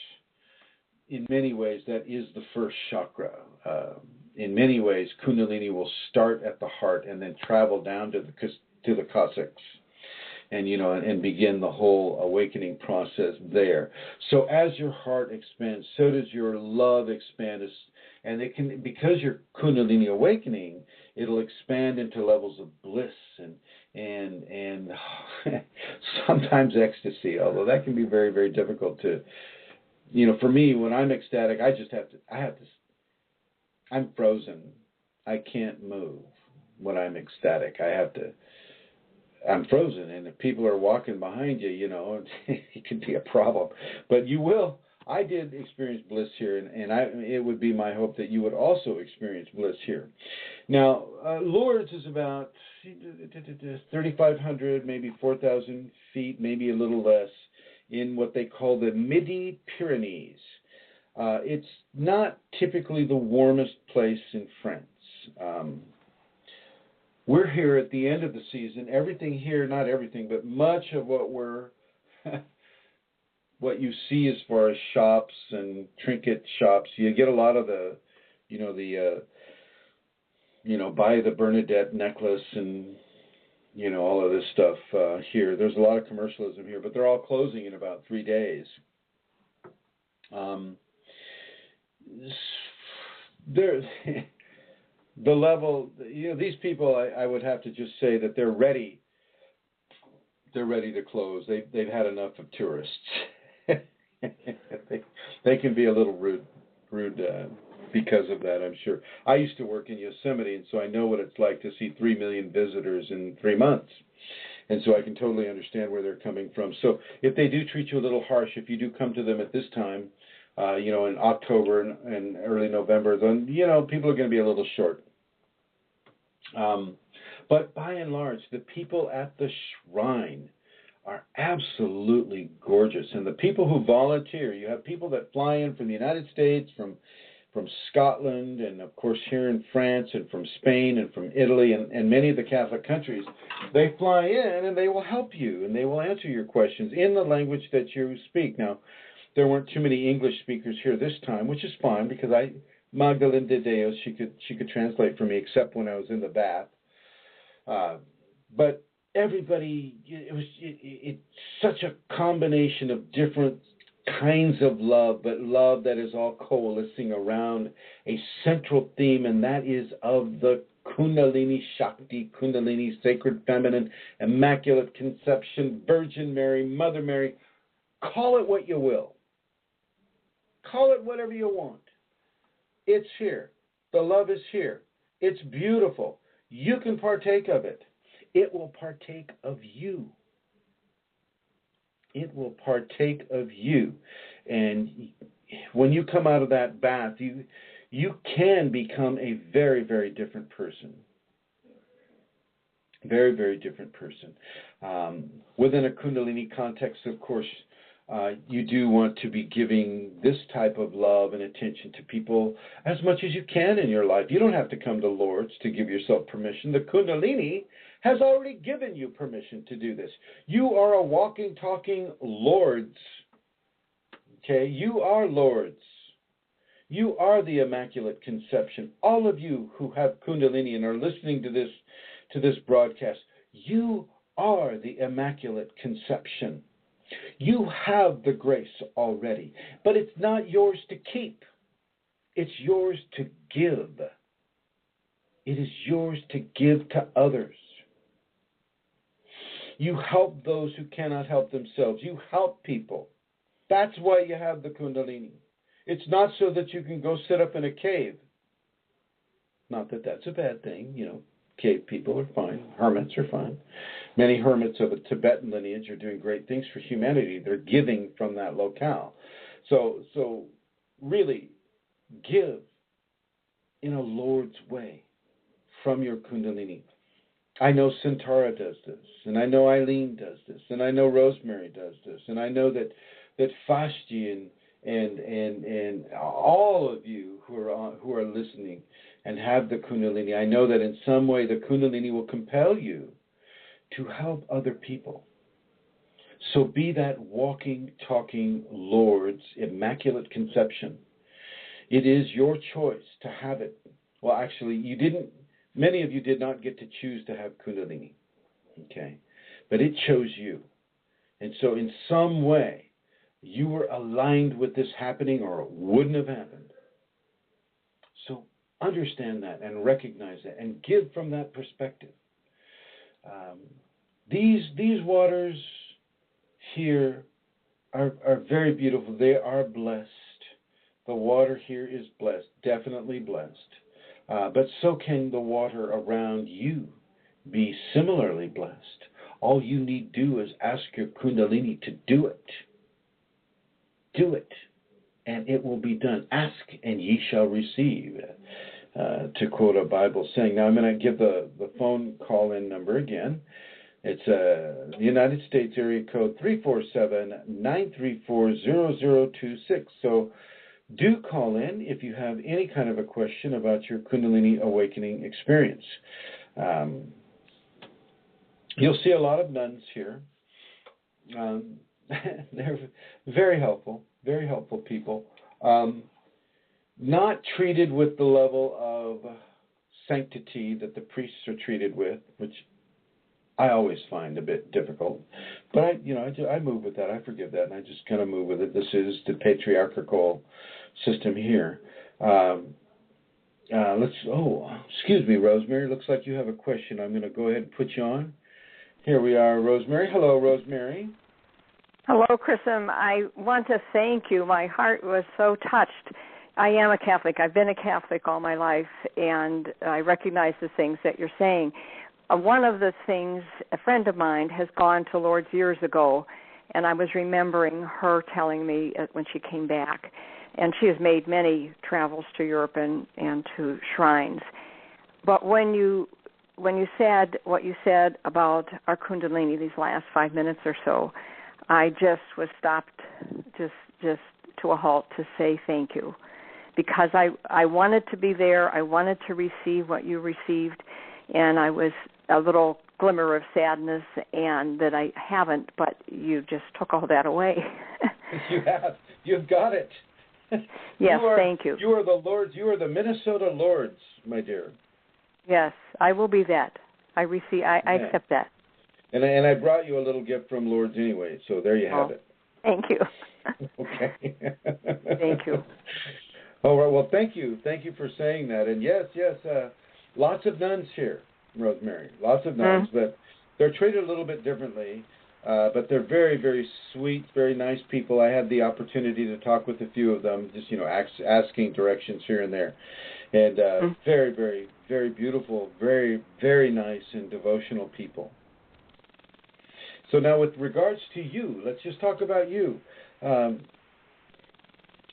B: in many ways, that is the first chakra. In many ways, Kundalini will start at the heart and then travel down to the coccyx, and begin the whole awakening process there. So as your heart expands, so does your love expand, and it can, because you're Kundalini awakening, it'll expand into levels of bliss and sometimes ecstasy. Although that can be very, very difficult to. For me, when I'm ecstatic, I'm frozen. I can't move when I'm ecstatic. I have to I'm frozen, and if people are walking behind you, it could be a problem. But you will. I did experience bliss here, and it would be my hope that you would also experience bliss here. Now, Lourdes is about 3,500, maybe 4,000 feet, maybe a little less, in what they call the Midi-Pyrenees. It's not typically the warmest place in France. We're here at the end of the season. Everything here, not everything, but much of what what you see as far as shops and trinket shops, you get a lot of the buy the Bernadette necklace and, all of this stuff here. There's a lot of commercialism here, but they're all closing in about 3 days. The level, these people, I would have to just say that they're ready. They're ready to close. They've had enough of tourists. They can be a little rude because of that, I'm sure. I used to work in Yosemite, and so I know what it's like to see 3 million visitors in 3 months. And so I can totally understand where they're coming from. So if they do treat you a little harsh, if you do come to them at this time, in October and early November, then, people are going to be a little short. But by and large, the people at the shrine are absolutely gorgeous. And the people who volunteer, you have people that fly in from the United States, from Scotland, and of course here in France, and from Spain, and from Italy, and many of the Catholic countries. They fly in and they will help you, and they will answer your questions in the language that you speak. Now, there weren't too many English speakers here this time, which is fine, because Magdalene de Deus, she could translate for me, except when I was in the bath. But everybody, it's such a combination of different kinds of love, but love that is all coalescing around a central theme, and that is of the Kundalini Shakti, Kundalini, Sacred Feminine, Immaculate Conception, Virgin Mary, Mother Mary. Call it what you will. Call it whatever you want. It's here. The love is here. It's beautiful. You can partake of it. It will partake of you. It will partake of you. And when you come out of that bath, you can become a very, very different person. Very, very different person. Within a Kundalini context, of course, you do want to be giving this type of love and attention to people as much as you can in your life. You don't have to come to Lourdes to give yourself permission. The Kundalini has already given you permission to do this. You are a walking, talking Lourdes. Okay? You are Lourdes. You are the Immaculate Conception. All of you who have Kundalini and are listening to this broadcast, you are the Immaculate Conception. You have the grace already, but it's not yours to keep. It's yours to give. It is yours to give to others. You help those who cannot help themselves. You help people. That's why you have the Kundalini. It's not so that you can go sit up in a cave. Not that that's a bad thing, Cave people are fine. Hermits are fine. Many hermits of a Tibetan lineage are doing great things for humanity. They're giving from that locale. So really, give in a Lord's way from your Kundalini. I know Centaura does this, and I know Eileen does this, and I know Rosemary does this, and I know that Fasti and all of you who are listening and have the Kundalini, I know that in some way the Kundalini will compel you to help other people. So be that walking, talking Lord's Immaculate Conception. It is your choice to have it. Well, actually, many of you did not get to choose to have Kundalini, okay? But it chose you. And so in some way, you were aligned with this happening, or it wouldn't have happened. So understand that and recognize that and give from that perspective. These waters here are very beautiful. They are blessed. The water here is blessed, definitely blessed. But so can the water around you be similarly blessed. All you need do is ask your Kundalini to do it. Do it, and it will be done. Ask, and ye shall receive, to quote a Bible saying. Now, I'm going to give the phone call-in number again. It's the United States area code 347-934-0026. So do call in if you have any kind of a question about your Kundalini awakening experience. You'll see a lot of nuns here. They're very helpful people. Not treated with the level of sanctity that the priests are treated with, which I always find a bit difficult. But I move with that. I forgive that, and I just kind of move with it. This is the patriarchal system here. Excuse me, Rosemary. Looks like you have a question. I'm going to go ahead and put you on. Here we are, Rosemary. Hello, Rosemary.
D: Hello, Chrism. I want to thank you. My heart was so touched. I am a Catholic. I've been a Catholic all my life, and I recognize the things that you're saying. One of the things, a friend of mine has gone to Lourdes years ago, and I was remembering her telling me when she came back. And she has made many travels to Europe and to shrines. But when you said what you said about our Kundalini these last 5 minutes or so, I just was stopped just to a halt to say thank you. Because I wanted to be there, I wanted to receive what you received, and I was a little glimmer of sadness and that I haven't, but you just took all that away.
B: You have. You've got it.
D: Yes, thank you.
B: You are the Lourdes. You are the Minnesota Lourdes, my dear.
D: Yes, I will be that. I accept that.
B: And I brought you a little gift from Lourdes anyway, so there you have it.
D: Thank you.
B: Okay.
D: Thank you.
B: All right. Well, thank you. Thank you for saying that. And yes, lots of nuns here, Rosemary. Lots of nuns, but they're treated a little bit differently. But they're very, very sweet, very nice people. I had the opportunity to talk with a few of them, just asking directions here and there, and very, very, very beautiful, very, very nice and devotional people. So now, with regards to you, let's just talk about you.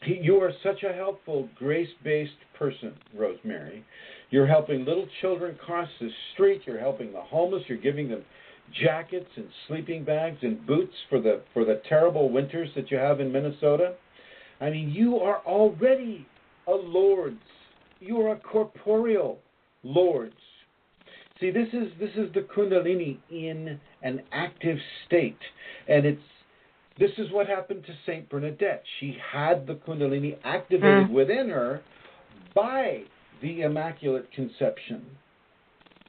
B: You are such a helpful, grace-based person, Rosemary. You're helping little children cross the street. You're helping the homeless. You're giving them jackets and sleeping bags and boots for the terrible winters that you have in Minnesota. I mean, you are already a Lourdes. You are a corporeal Lourdes. See, this is the Kundalini in an active state, and this is what happened to Saint Bernadette. She had the Kundalini activated within her by the Immaculate Conception.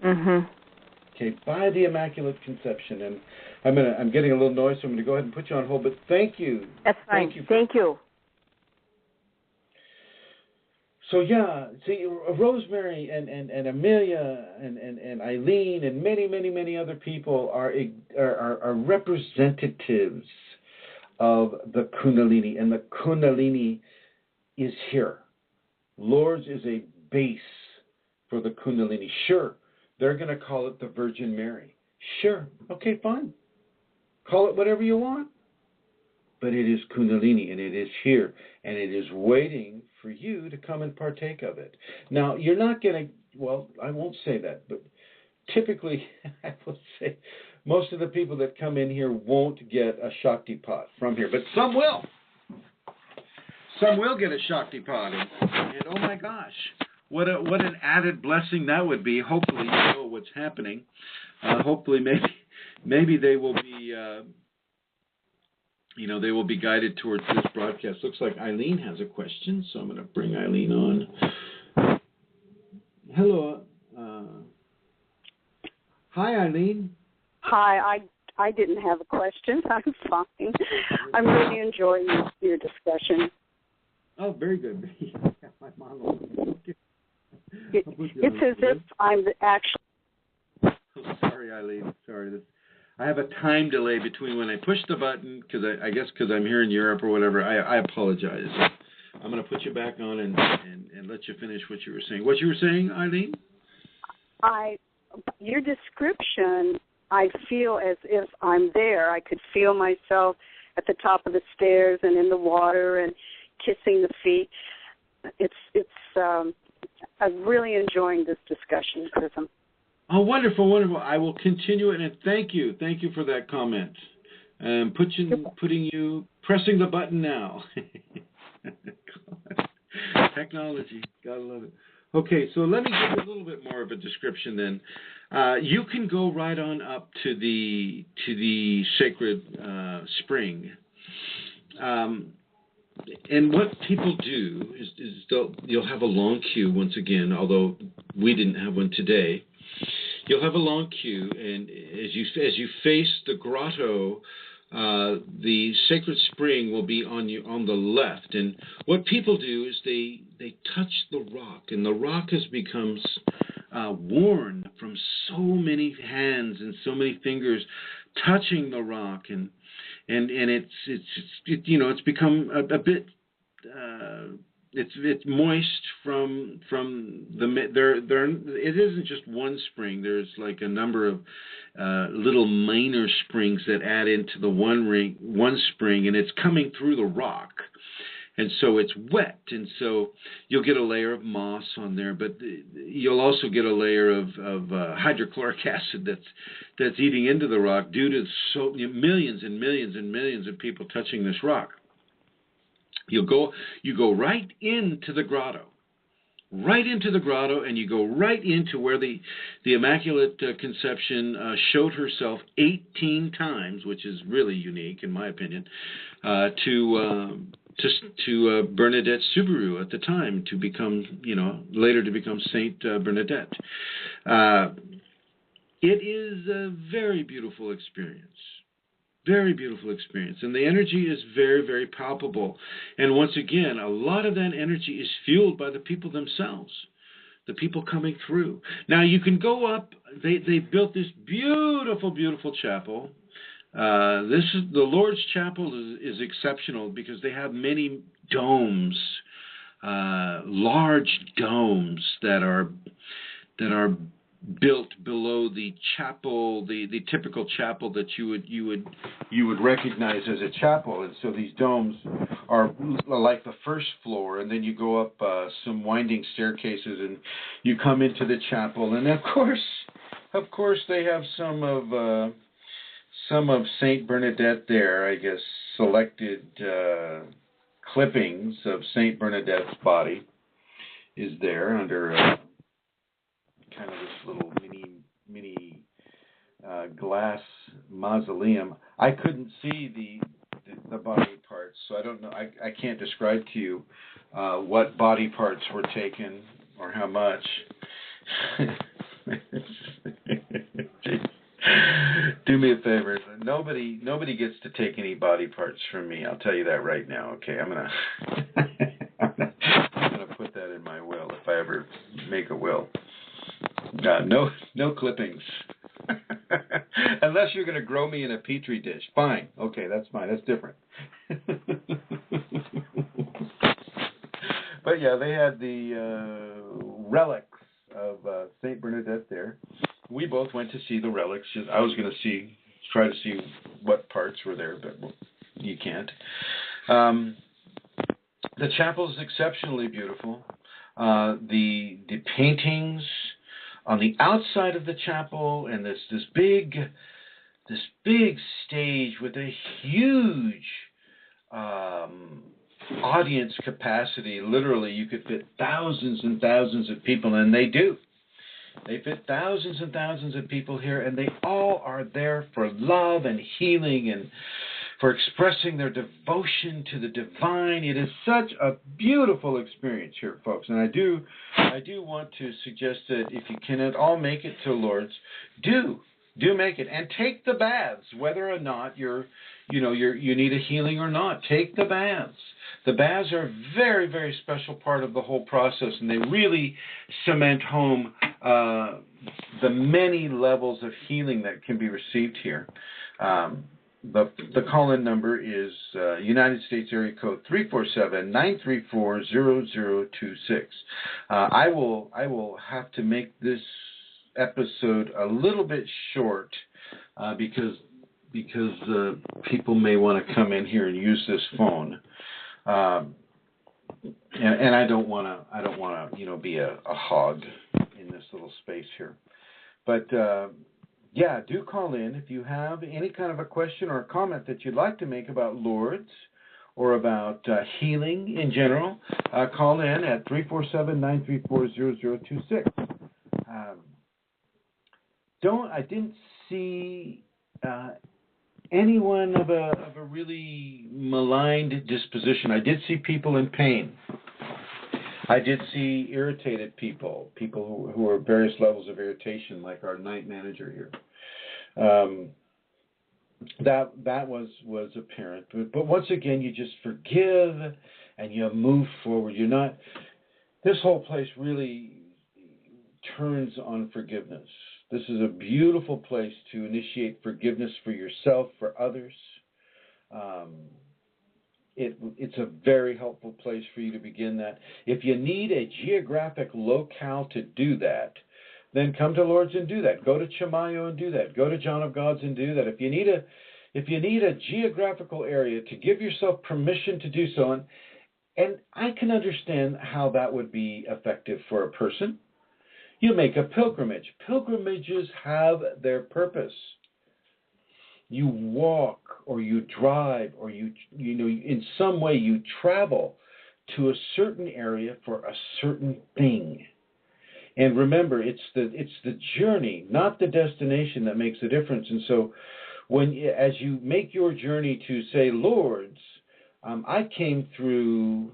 B: Okay, by the Immaculate Conception. And I'm getting a little noise, so I'm going to go ahead and put you on hold, but thank you.
D: That's fine. Thank you.
B: So, see, Rosemary and Amelia and Eileen and many other people are representatives of the Kundalini, and the Kundalini is here. Lourdes is a base for the Kundalini. Sure, they're going to call it the Virgin Mary. Sure, okay, fine. Call it whatever you want. But it is Kundalini, and it is here, and it is waiting for you to come and partake of it. Now, you're not going to, well, I won't say that, but typically, I will say, most of the people that come in here won't get a Shakti pot from here, but some will. Some will get a Shakti pot, and oh my gosh, what an added blessing that would be. Hopefully, you know what's happening. Hopefully, maybe they will be... they will be guided towards this broadcast. Looks like Eileen has a question, so I'm going to bring Eileen on. Hello. Hi, Eileen.
C: Hi, I didn't have a question. I'm fine. I'm really enjoying your discussion.
B: Oh, very good.
C: It's as if I'm actually...
B: Oh, sorry, Eileen. Sorry. I have a time delay between when I push the button, because I guess because I'm here in Europe or whatever. I apologize. I'm going to put you back on and let you finish what you were saying. What you were saying, Eileen?
C: Your description I feel as if I'm there. I could feel myself at the top of the stairs and in the water and kissing the feet. I'm really enjoying this discussion, Chrism.
E: Oh, wonderful, wonderful. I will continue it, and thank you for that comment. Pressing the button now. Technology, gotta love it. Okay, so let me give you a little bit more of a description then. You can go right on up to the sacred spring. And what people do is you'll have a long queue once again, although we didn't have one today. You'll have a long queue, and as you face the grotto, the sacred spring will be on the left. And what people do is they touch the rock, and the rock has become worn from so many hands and so many fingers touching the rock, and it's become a bit it's moist from it isn't just one spring. There's like a number of little minor springs that add into the one spring, and it's coming through the rock. And so it's wet, and so you'll get a layer of moss on there, but you'll also get a layer of hydrochloric acid that's eating into the rock due to millions and millions and millions of people touching this rock. You go right into the grotto, and you go right into where the Immaculate Conception showed herself 18 times, which is really unique in my opinion, to Bernadette Soubirous at the time, to become, later to become Saint Bernadette. It is a very beautiful experience. Very beautiful experience. And the energy is very, very palpable. And once again, a lot of that energy is fueled by the people themselves, the people coming through. Now, you can go up. They built this beautiful, beautiful chapel. The Lourdes Chapel is exceptional because they have many domes, large domes that are built below the chapel, the typical chapel that you would recognize as a chapel. And so these domes are like the first floor, and then you go up some winding staircases, and you come into the chapel. And of course, they have some of Saint Bernadette there. I guess selected clippings of Saint Bernadette's body is there under kind of this little mini glass mausoleum. I couldn't see the body parts, so I don't know. I can't describe to you what body parts were taken or how much. Do me a favor. Nobody gets to take any body parts from me. I'll tell you that right now. Okay, I'm gonna put that in my will if I ever make a will. No clippings. Unless you're going to grow me in a petri dish. Fine. Okay, that's fine. That's different. But yeah, they had the relics of Saint Bernadette there. We both went to see the relics. I was going to try to see what parts were there, but you can't. The chapel is exceptionally beautiful. The paintings on the outside of the chapel, and this big stage with a huge audience capacity. Literally, you could fit thousands and thousands of people, and they do. They fit thousands and thousands of people here, and they all are there for love and healing and for expressing their devotion to the divine. It is such a beautiful experience here, folks. And I do want to suggest that if you can at all make it to Lourdes, do make it, and take the baths, whether or not you need a healing or not. Take the baths. The baths are a very, very special part of the whole process, and they really cement home the many levels of healing that can be received here. The call-in number is United States area code 347-934-0026. I will have to make this episode a little bit short because people may want to come in here and use this phone, and I don't want to be a hog in this little space here. But yeah, do call in if you have any kind of a question or a comment that you'd like to make about Lourdes or about healing in general. Call in at 347-934-0026. I didn't see anyone of a really maligned disposition. I did see people in pain. I did see irritated people who are various levels of irritation, like our night manager here. That was apparent. But once again, you just forgive and you move forward. This whole place really turns on forgiveness. This is a beautiful place to initiate forgiveness for yourself, for others. It's a very helpful place for you to begin that. If you need a geographic locale to do that, then come to Lourdes and do that. Go to Chimayo and do that. Go to John of Gods and do that. If you need a geographical area to give yourself permission to do so, and I can understand how that would be effective for a person, you make a pilgrimage. Pilgrimages have their purpose. You walk or you drive or you in some way you travel to a certain area for a certain thing. And remember, it's the journey, not the destination, that makes the difference. And so as you make your journey to, say, Lourdes, I came through,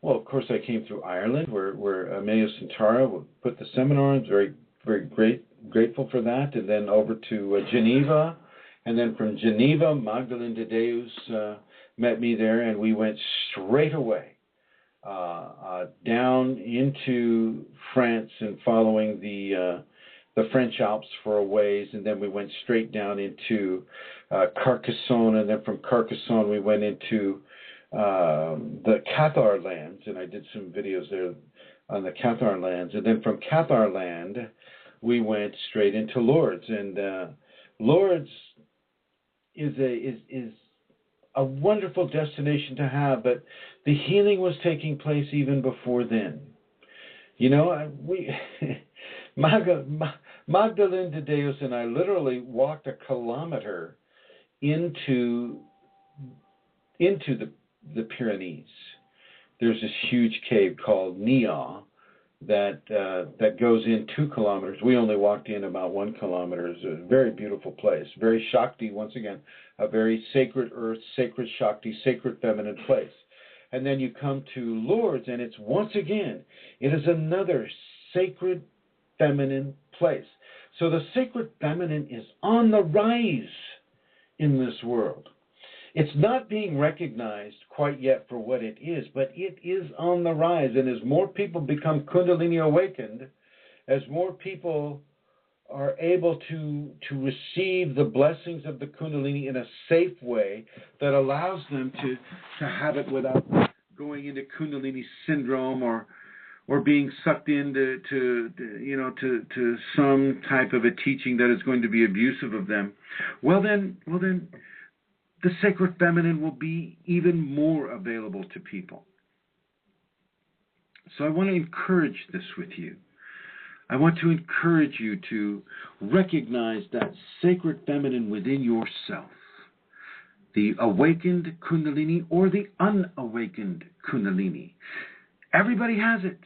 E: well, of course I came through Ireland, where Amelia Santara put the seminar on. Very, very grateful for that. And then over to Geneva. And then from Geneva, Magdalene de Deus met me there, and we went straight away down into France and following the French Alps for a ways, and then we went straight down into Carcassonne, and then from Carcassonne we went into the Cathar lands, and I did some videos there on the Cathar lands, and then from Cathar land we went straight into Lourdes, and Lourdes is a wonderful destination to have, but the healing was taking place even before then. Magdalene de Deus and I literally walked a kilometer into the Pyrenees. There's this huge cave called Nia that goes in 2 kilometers. We only walked in about 1 kilometer. It's a very beautiful place, very Shakti, once again, a very sacred earth, sacred Shakti, sacred feminine place. And then you come to Lourdes, and it's once again, it is another sacred feminine place. So the sacred feminine is on the rise in this world. It's not being recognized quite yet for what it is, but it is on the rise. And as more people become Kundalini awakened, as more people are able to receive the blessings of the Kundalini in a safe way that allows them to have it without going into Kundalini syndrome or being sucked into to some type of a teaching that is going to be abusive of them, well then the sacred feminine will be even more available to people. So I want to encourage this with you. I want to encourage you to recognize that sacred feminine within yourself, the awakened Kundalini or the unawakened Kundalini. Everybody has it.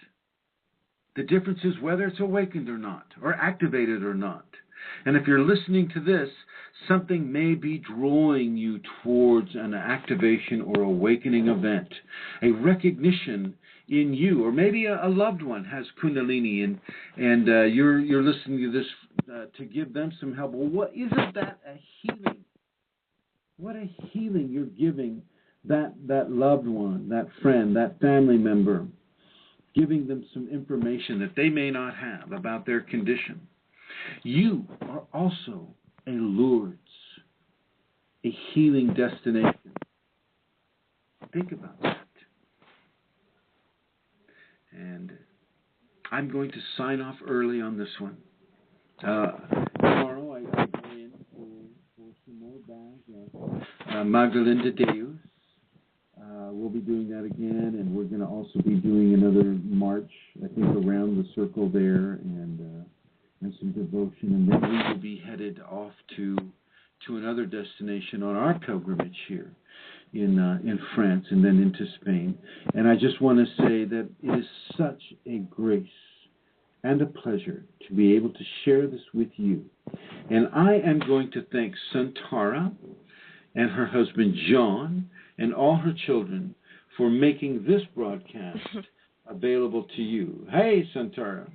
E: The difference is whether it's awakened or not, or activated or not. And if you're listening to this, something may be drawing you towards an activation or awakening event, a recognition in you, or maybe a loved one has Kundalini, and you're listening to this to give them some help. Well, isn't that a healing? What a healing you're giving that loved one, that friend, that family member, giving them some information that they may not have about their condition. You are also a Lourdes, a healing destination. Think about that. And I'm going to sign off early on this one. Tomorrow Magdalinda Deus. We'll be doing that again, and we're going to also be doing another march, I think, around the circle there, and some devotion, and then we will be headed off to another destination on our pilgrimage here in France, and then into Spain. And I just want to say that it is such a grace and a pleasure to be able to share this with you. And I am going to thank Santara and her husband John and all her children for making this broadcast available to you. Hey, Santara.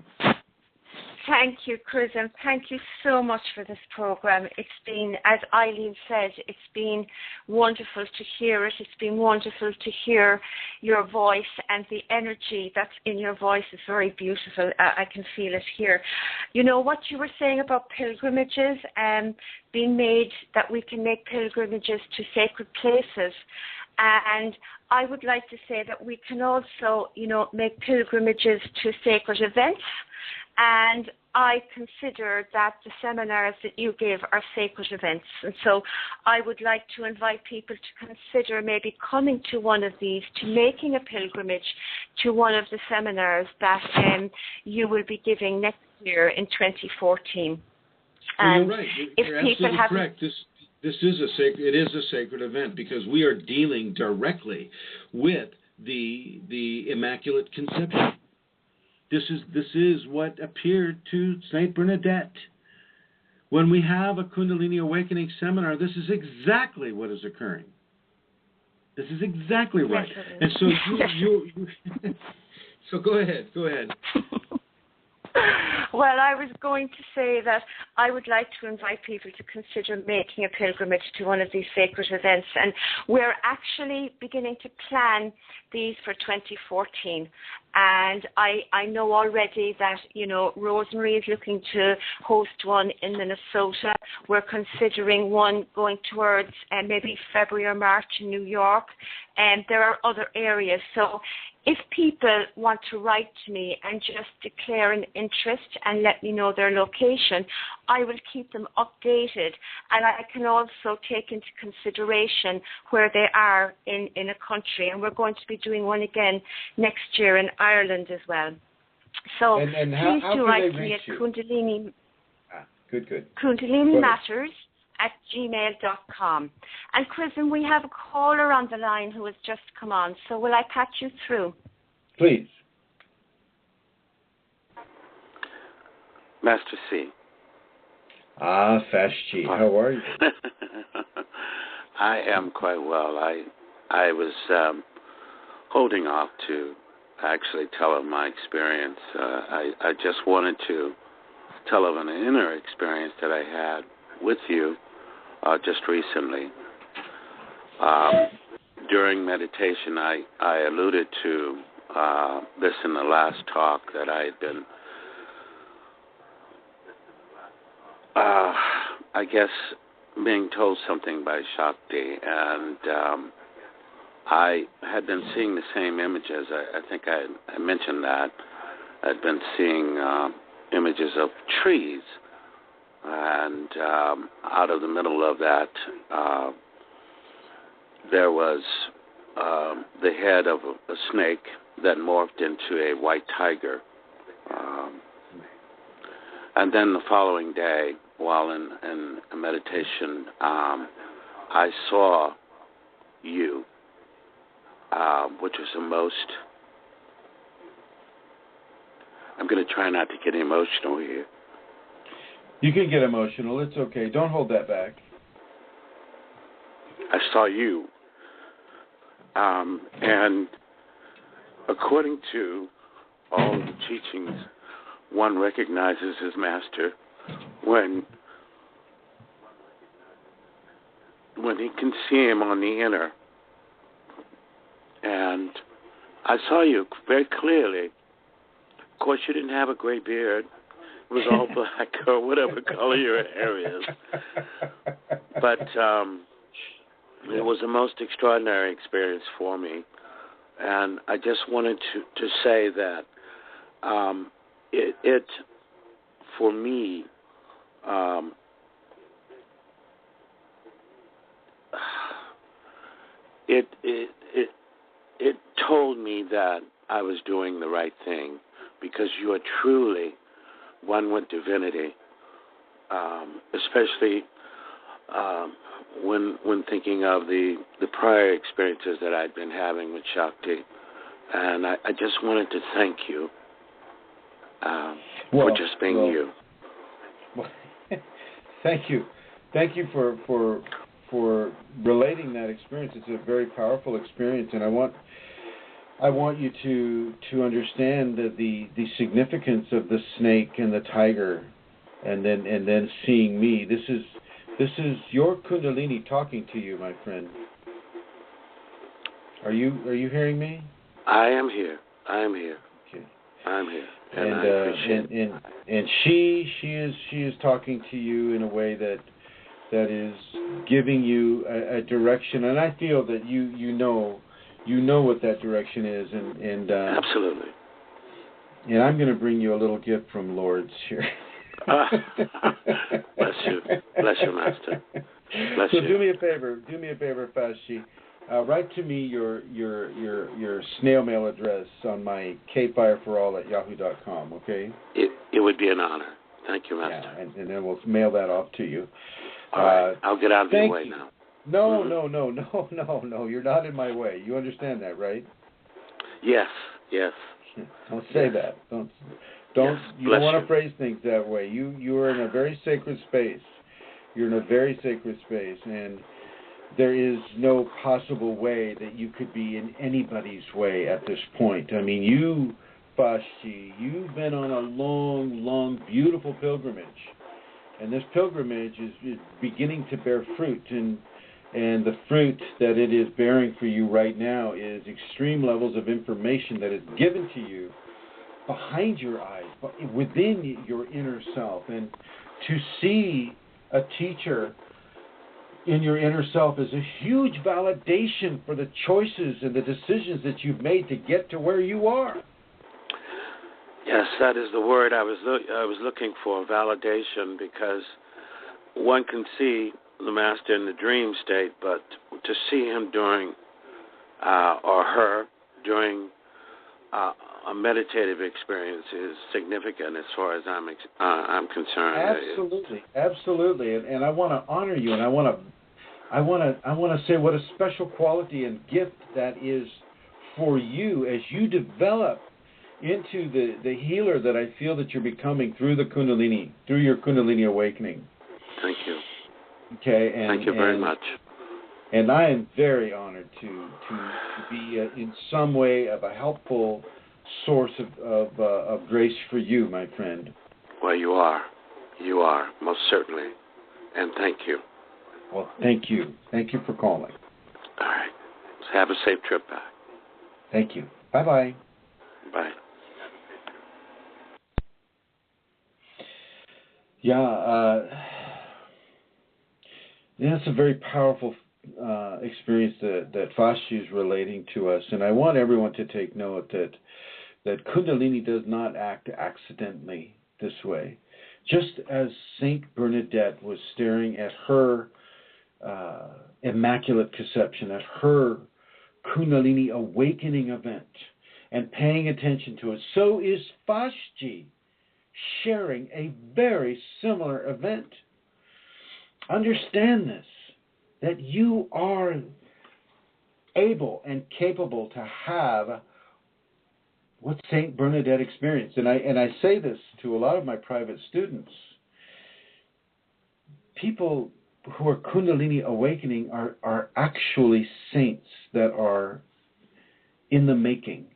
A: Thank you, Chrism. Thank you so much for this program. It's been, as Eileen said, it's been wonderful to hear it. It's been wonderful to hear your voice, and the energy that's in your voice is very beautiful. I can feel it here. You know, what you were saying about pilgrimages being made, that we can make pilgrimages to sacred places. And I would like to say that we can also, you know, make pilgrimages to sacred events. And I consider that the seminars that you give are sacred events. And so I would like to invite people to consider maybe coming to one of these, to making a pilgrimage to one of the seminars that you will be giving next year in 2014.
E: And you're right. You're absolutely correct. This is a sacred event, because we are dealing directly with the Immaculate Conception. This is what appeared to Saint Bernadette. When we have a Kundalini Awakening seminar, this is exactly what is occurring. This is exactly right. And so you so go ahead.
A: Well, I was going to say that I would like to invite people to consider making a pilgrimage to one of these sacred events, and we're actually beginning to plan these for 2014. And I know already that, you know, Rosemary is looking to host one in Minnesota. We're considering one going towards maybe February or March in New York, and there are other areas. So if people want to write to me and just declare an interest and let me know their location, I will keep them updated, and I can also take into consideration where they are in a country. And we're going to be doing one again next year in Ireland as well. So
E: and
A: please
E: how
A: do
E: can
A: write
E: they
A: to me
E: reach
A: at
E: you?
A: Kundalini.
E: Good.
A: Kundalini Matters @gmail.com. And Chrism, we have a caller on the line who has just come on, so will I patch you through?
E: Please.
F: Master C.
E: Fast G. How are you?
F: I am quite well. I was holding off to actually tell of my experience. I just wanted to tell of an inner experience that I had with you just recently. During meditation, I alluded to this in the last talk, that I had been, I guess, being told something by Shakti, and I had been seeing the same images. I think I mentioned that. I'd been seeing images of trees, and out of the middle of that, there was the head of a snake that morphed into a white tiger. And then the following day, while in a meditation, I saw you, which was the most... I'm going to try not to get emotional here.
E: You can get emotional. It's okay. Don't hold that back.
F: I saw you. And according to all of the teachings, one recognizes his master when he can see him on the inner. And I saw you very clearly. Of course, you didn't have a gray beard. It was all black or whatever color your hair is. But it was the most extraordinary experience for me. And I just wanted to say that it for me, it told me that I was doing the right thing, because you are truly one with divinity, especially when thinking of the prior experiences that I'd been having with Shakti. And I just wanted to thank you for just being you.
E: Well, thank you. Thank you for relating that experience. It's a very powerful experience, and I want you to understand that the significance of the snake and the tiger, and then seeing me. This is your Kundalini talking to you, my friend. Are you hearing me?
F: I am here.
E: Okay.
F: I'm here. And I appreciate it.
E: And she is talking to you in a way that is giving you a direction, and I feel that you know what that direction is, and
F: absolutely.
E: And I'm going to bring you a little gift from Lourdes here.
F: Bless you, Master. Bless
E: so
F: you.
E: do me a favor, Fashi. Write to me your snail mail address on my kfireforall@yahoo.com, okay?
F: It would be an honor. Thank you, Master.
E: Yeah, and then we'll mail that off to you.
F: All right. I'll get out of your way now.
E: No, you're not in my way. You understand that, right?
F: Yes.
E: Don't say that. Don't.
F: Yes.
E: You don't want to phrase things that way. You are in a very sacred space. You're in a very sacred space, and there is no possible way that you could be in anybody's way at this point. I mean, you, Fashi, you've been on a long, beautiful pilgrimage, and this pilgrimage is beginning to bear fruit, and the fruit that it is bearing for you right now is extreme levels of information that is given to you behind your eyes, within your inner self. And to see a teacher in your inner self is a huge validation for the choices and the decisions that you've made to get to where you are.
F: Yes, that is the word I was looking for, validation, because one can see the Master in the dream state, but to see him during, or her during a meditative experience is significant as far as I'm concerned.
E: Absolutely, and I want to honor you, and I want to say what a special quality and gift that is for you as you develop into the healer that I feel that you're becoming through the Kundalini, through your Kundalini awakening.
F: Thank you.
E: Okay,
F: thank you very much.
E: And I am very honored to be in some way of a helpful source of grace for you, my friend.
F: Well, you are, most certainly, and thank you.
E: Well, thank you for calling.
F: All right, so have a safe trip back.
E: Thank you. Bye.
F: Bye.
E: Yeah, that's a very powerful experience that Fashi is relating to us, and I want everyone to take note that Kundalini does not act accidentally this way. Just as Saint Bernadette was staring at her Immaculate Conception, at her Kundalini awakening event, and paying attention to it, so is Fashi sharing a very similar event. Understand this, that you are able and capable to have what Saint Bernadette experienced. And I say this to a lot of my private students. People who are Kundalini awakening are actually saints that are in the making.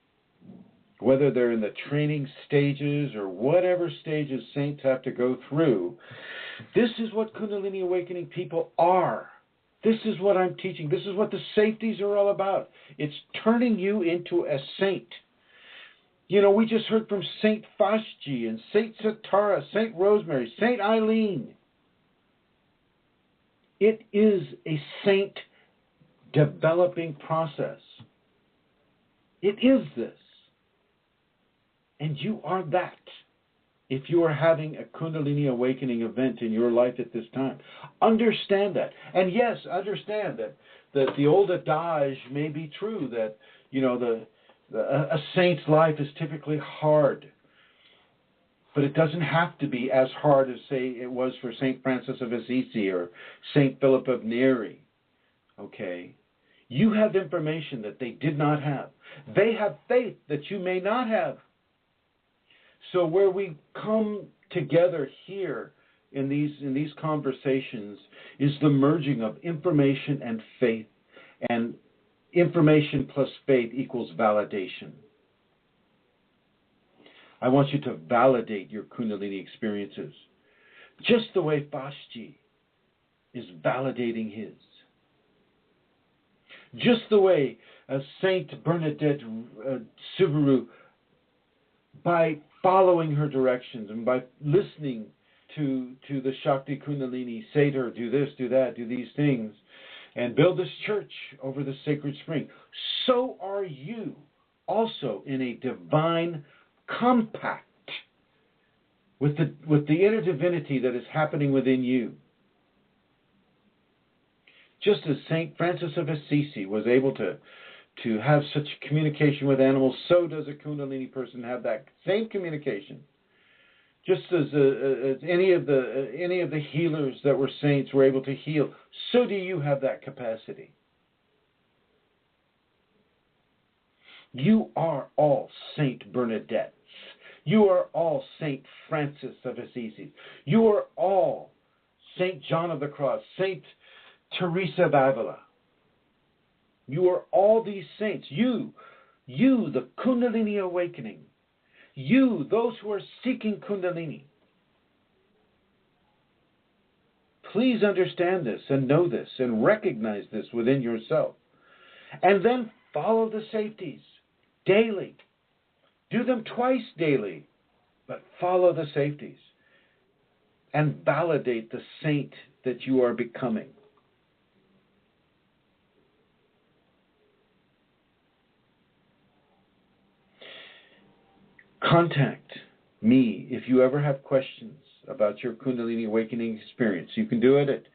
E: Whether they're in the training stages or whatever stages saints have to go through, this is what Kundalini awakening people are. This is what I'm teaching. This is what the safeties are all about. It's turning you into a saint. You know, we just heard from Saint Fashi and Saint Satara, Saint Rosemary, Saint Eileen. It is a saint developing process. It is this. And you are that. if you are having a Kundalini awakening event in your life at this time, understand that. And yes, understand that the old adage may be true, that, you know, a saint's life is typically hard. But it doesn't have to be as hard as, say, it was for St. Francis of Assisi or St. Philip of Neri. Okay? You have information that they did not have. They have faith that you may not have. So where we come together here in these conversations is the merging of information and faith. And information plus faith equals validation. I want you to validate your Kundalini experiences, just the way Fashji is validating his. Just the way Saint Bernadette Subaru, by following her directions and by listening to the Shakti Kundalini say to her, do this, do that, do these things, and build this church over the sacred spring. So are you also in a divine compact with the inner divinity that is happening within you. Just as St. Francis of Assisi was able to have such communication with animals, so does a Kundalini person have that same communication. Just as any of the healers that were saints were able to heal, so do you have that capacity. You are all Saint Bernadettes. You are all Saint Francis of Assisi. You are all Saint John of the Cross, Saint Teresa of Avila. You are all these saints. You, the Kundalini awakening. You, those who are seeking Kundalini. Please understand this and know this and recognize this within yourself. And then follow the safeties daily. Do them twice daily, but follow the safeties and validate the saint that you are becoming. Contact me if you ever have questions about your Kundalini awakening experience. You can do it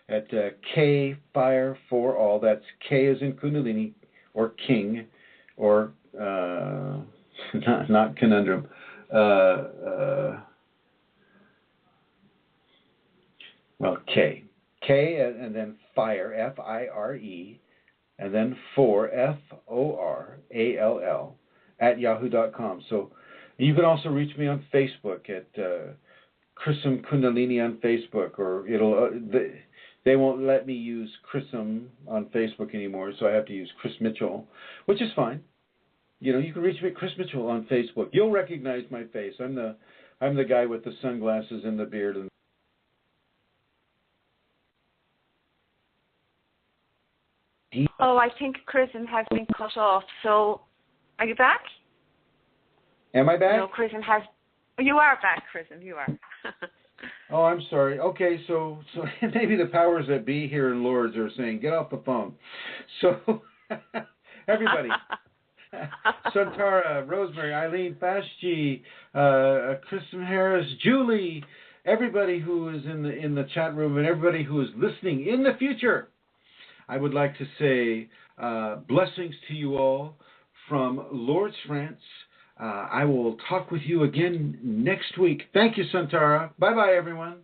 E: at K Fire for All. That's K as in Kundalini, or King, or not conundrum. K and then Fire, F-I-R-E, and then for, F-O-R-A-L-L, at yahoo.com. So you can also reach me on Facebook at Chrism Kunalini on Facebook, or they won't let me use Chrism on Facebook anymore, so I have to use Chris Mitchell, which is fine. You know, you can reach me at Chris Mitchell on Facebook. You'll recognize my face. I'm the guy with the sunglasses and the beard. And
A: oh, I think Chrism has been cut off. So, are you back?
E: Am I back?
A: No, Chrism has. You are back, Chrism. You are.
E: Oh, I'm sorry. Okay, so maybe the powers that be here in Lourdes are saying, get off the phone. So, everybody. Santara, Rosemary, Eileen, Fashji, Chrism Harris, Julie, everybody who is in the chat room and everybody who is listening in the future. I would like to say blessings to you all from Lourdes, France. I will talk with you again next week. Thank you, Santara. Bye-bye, everyone.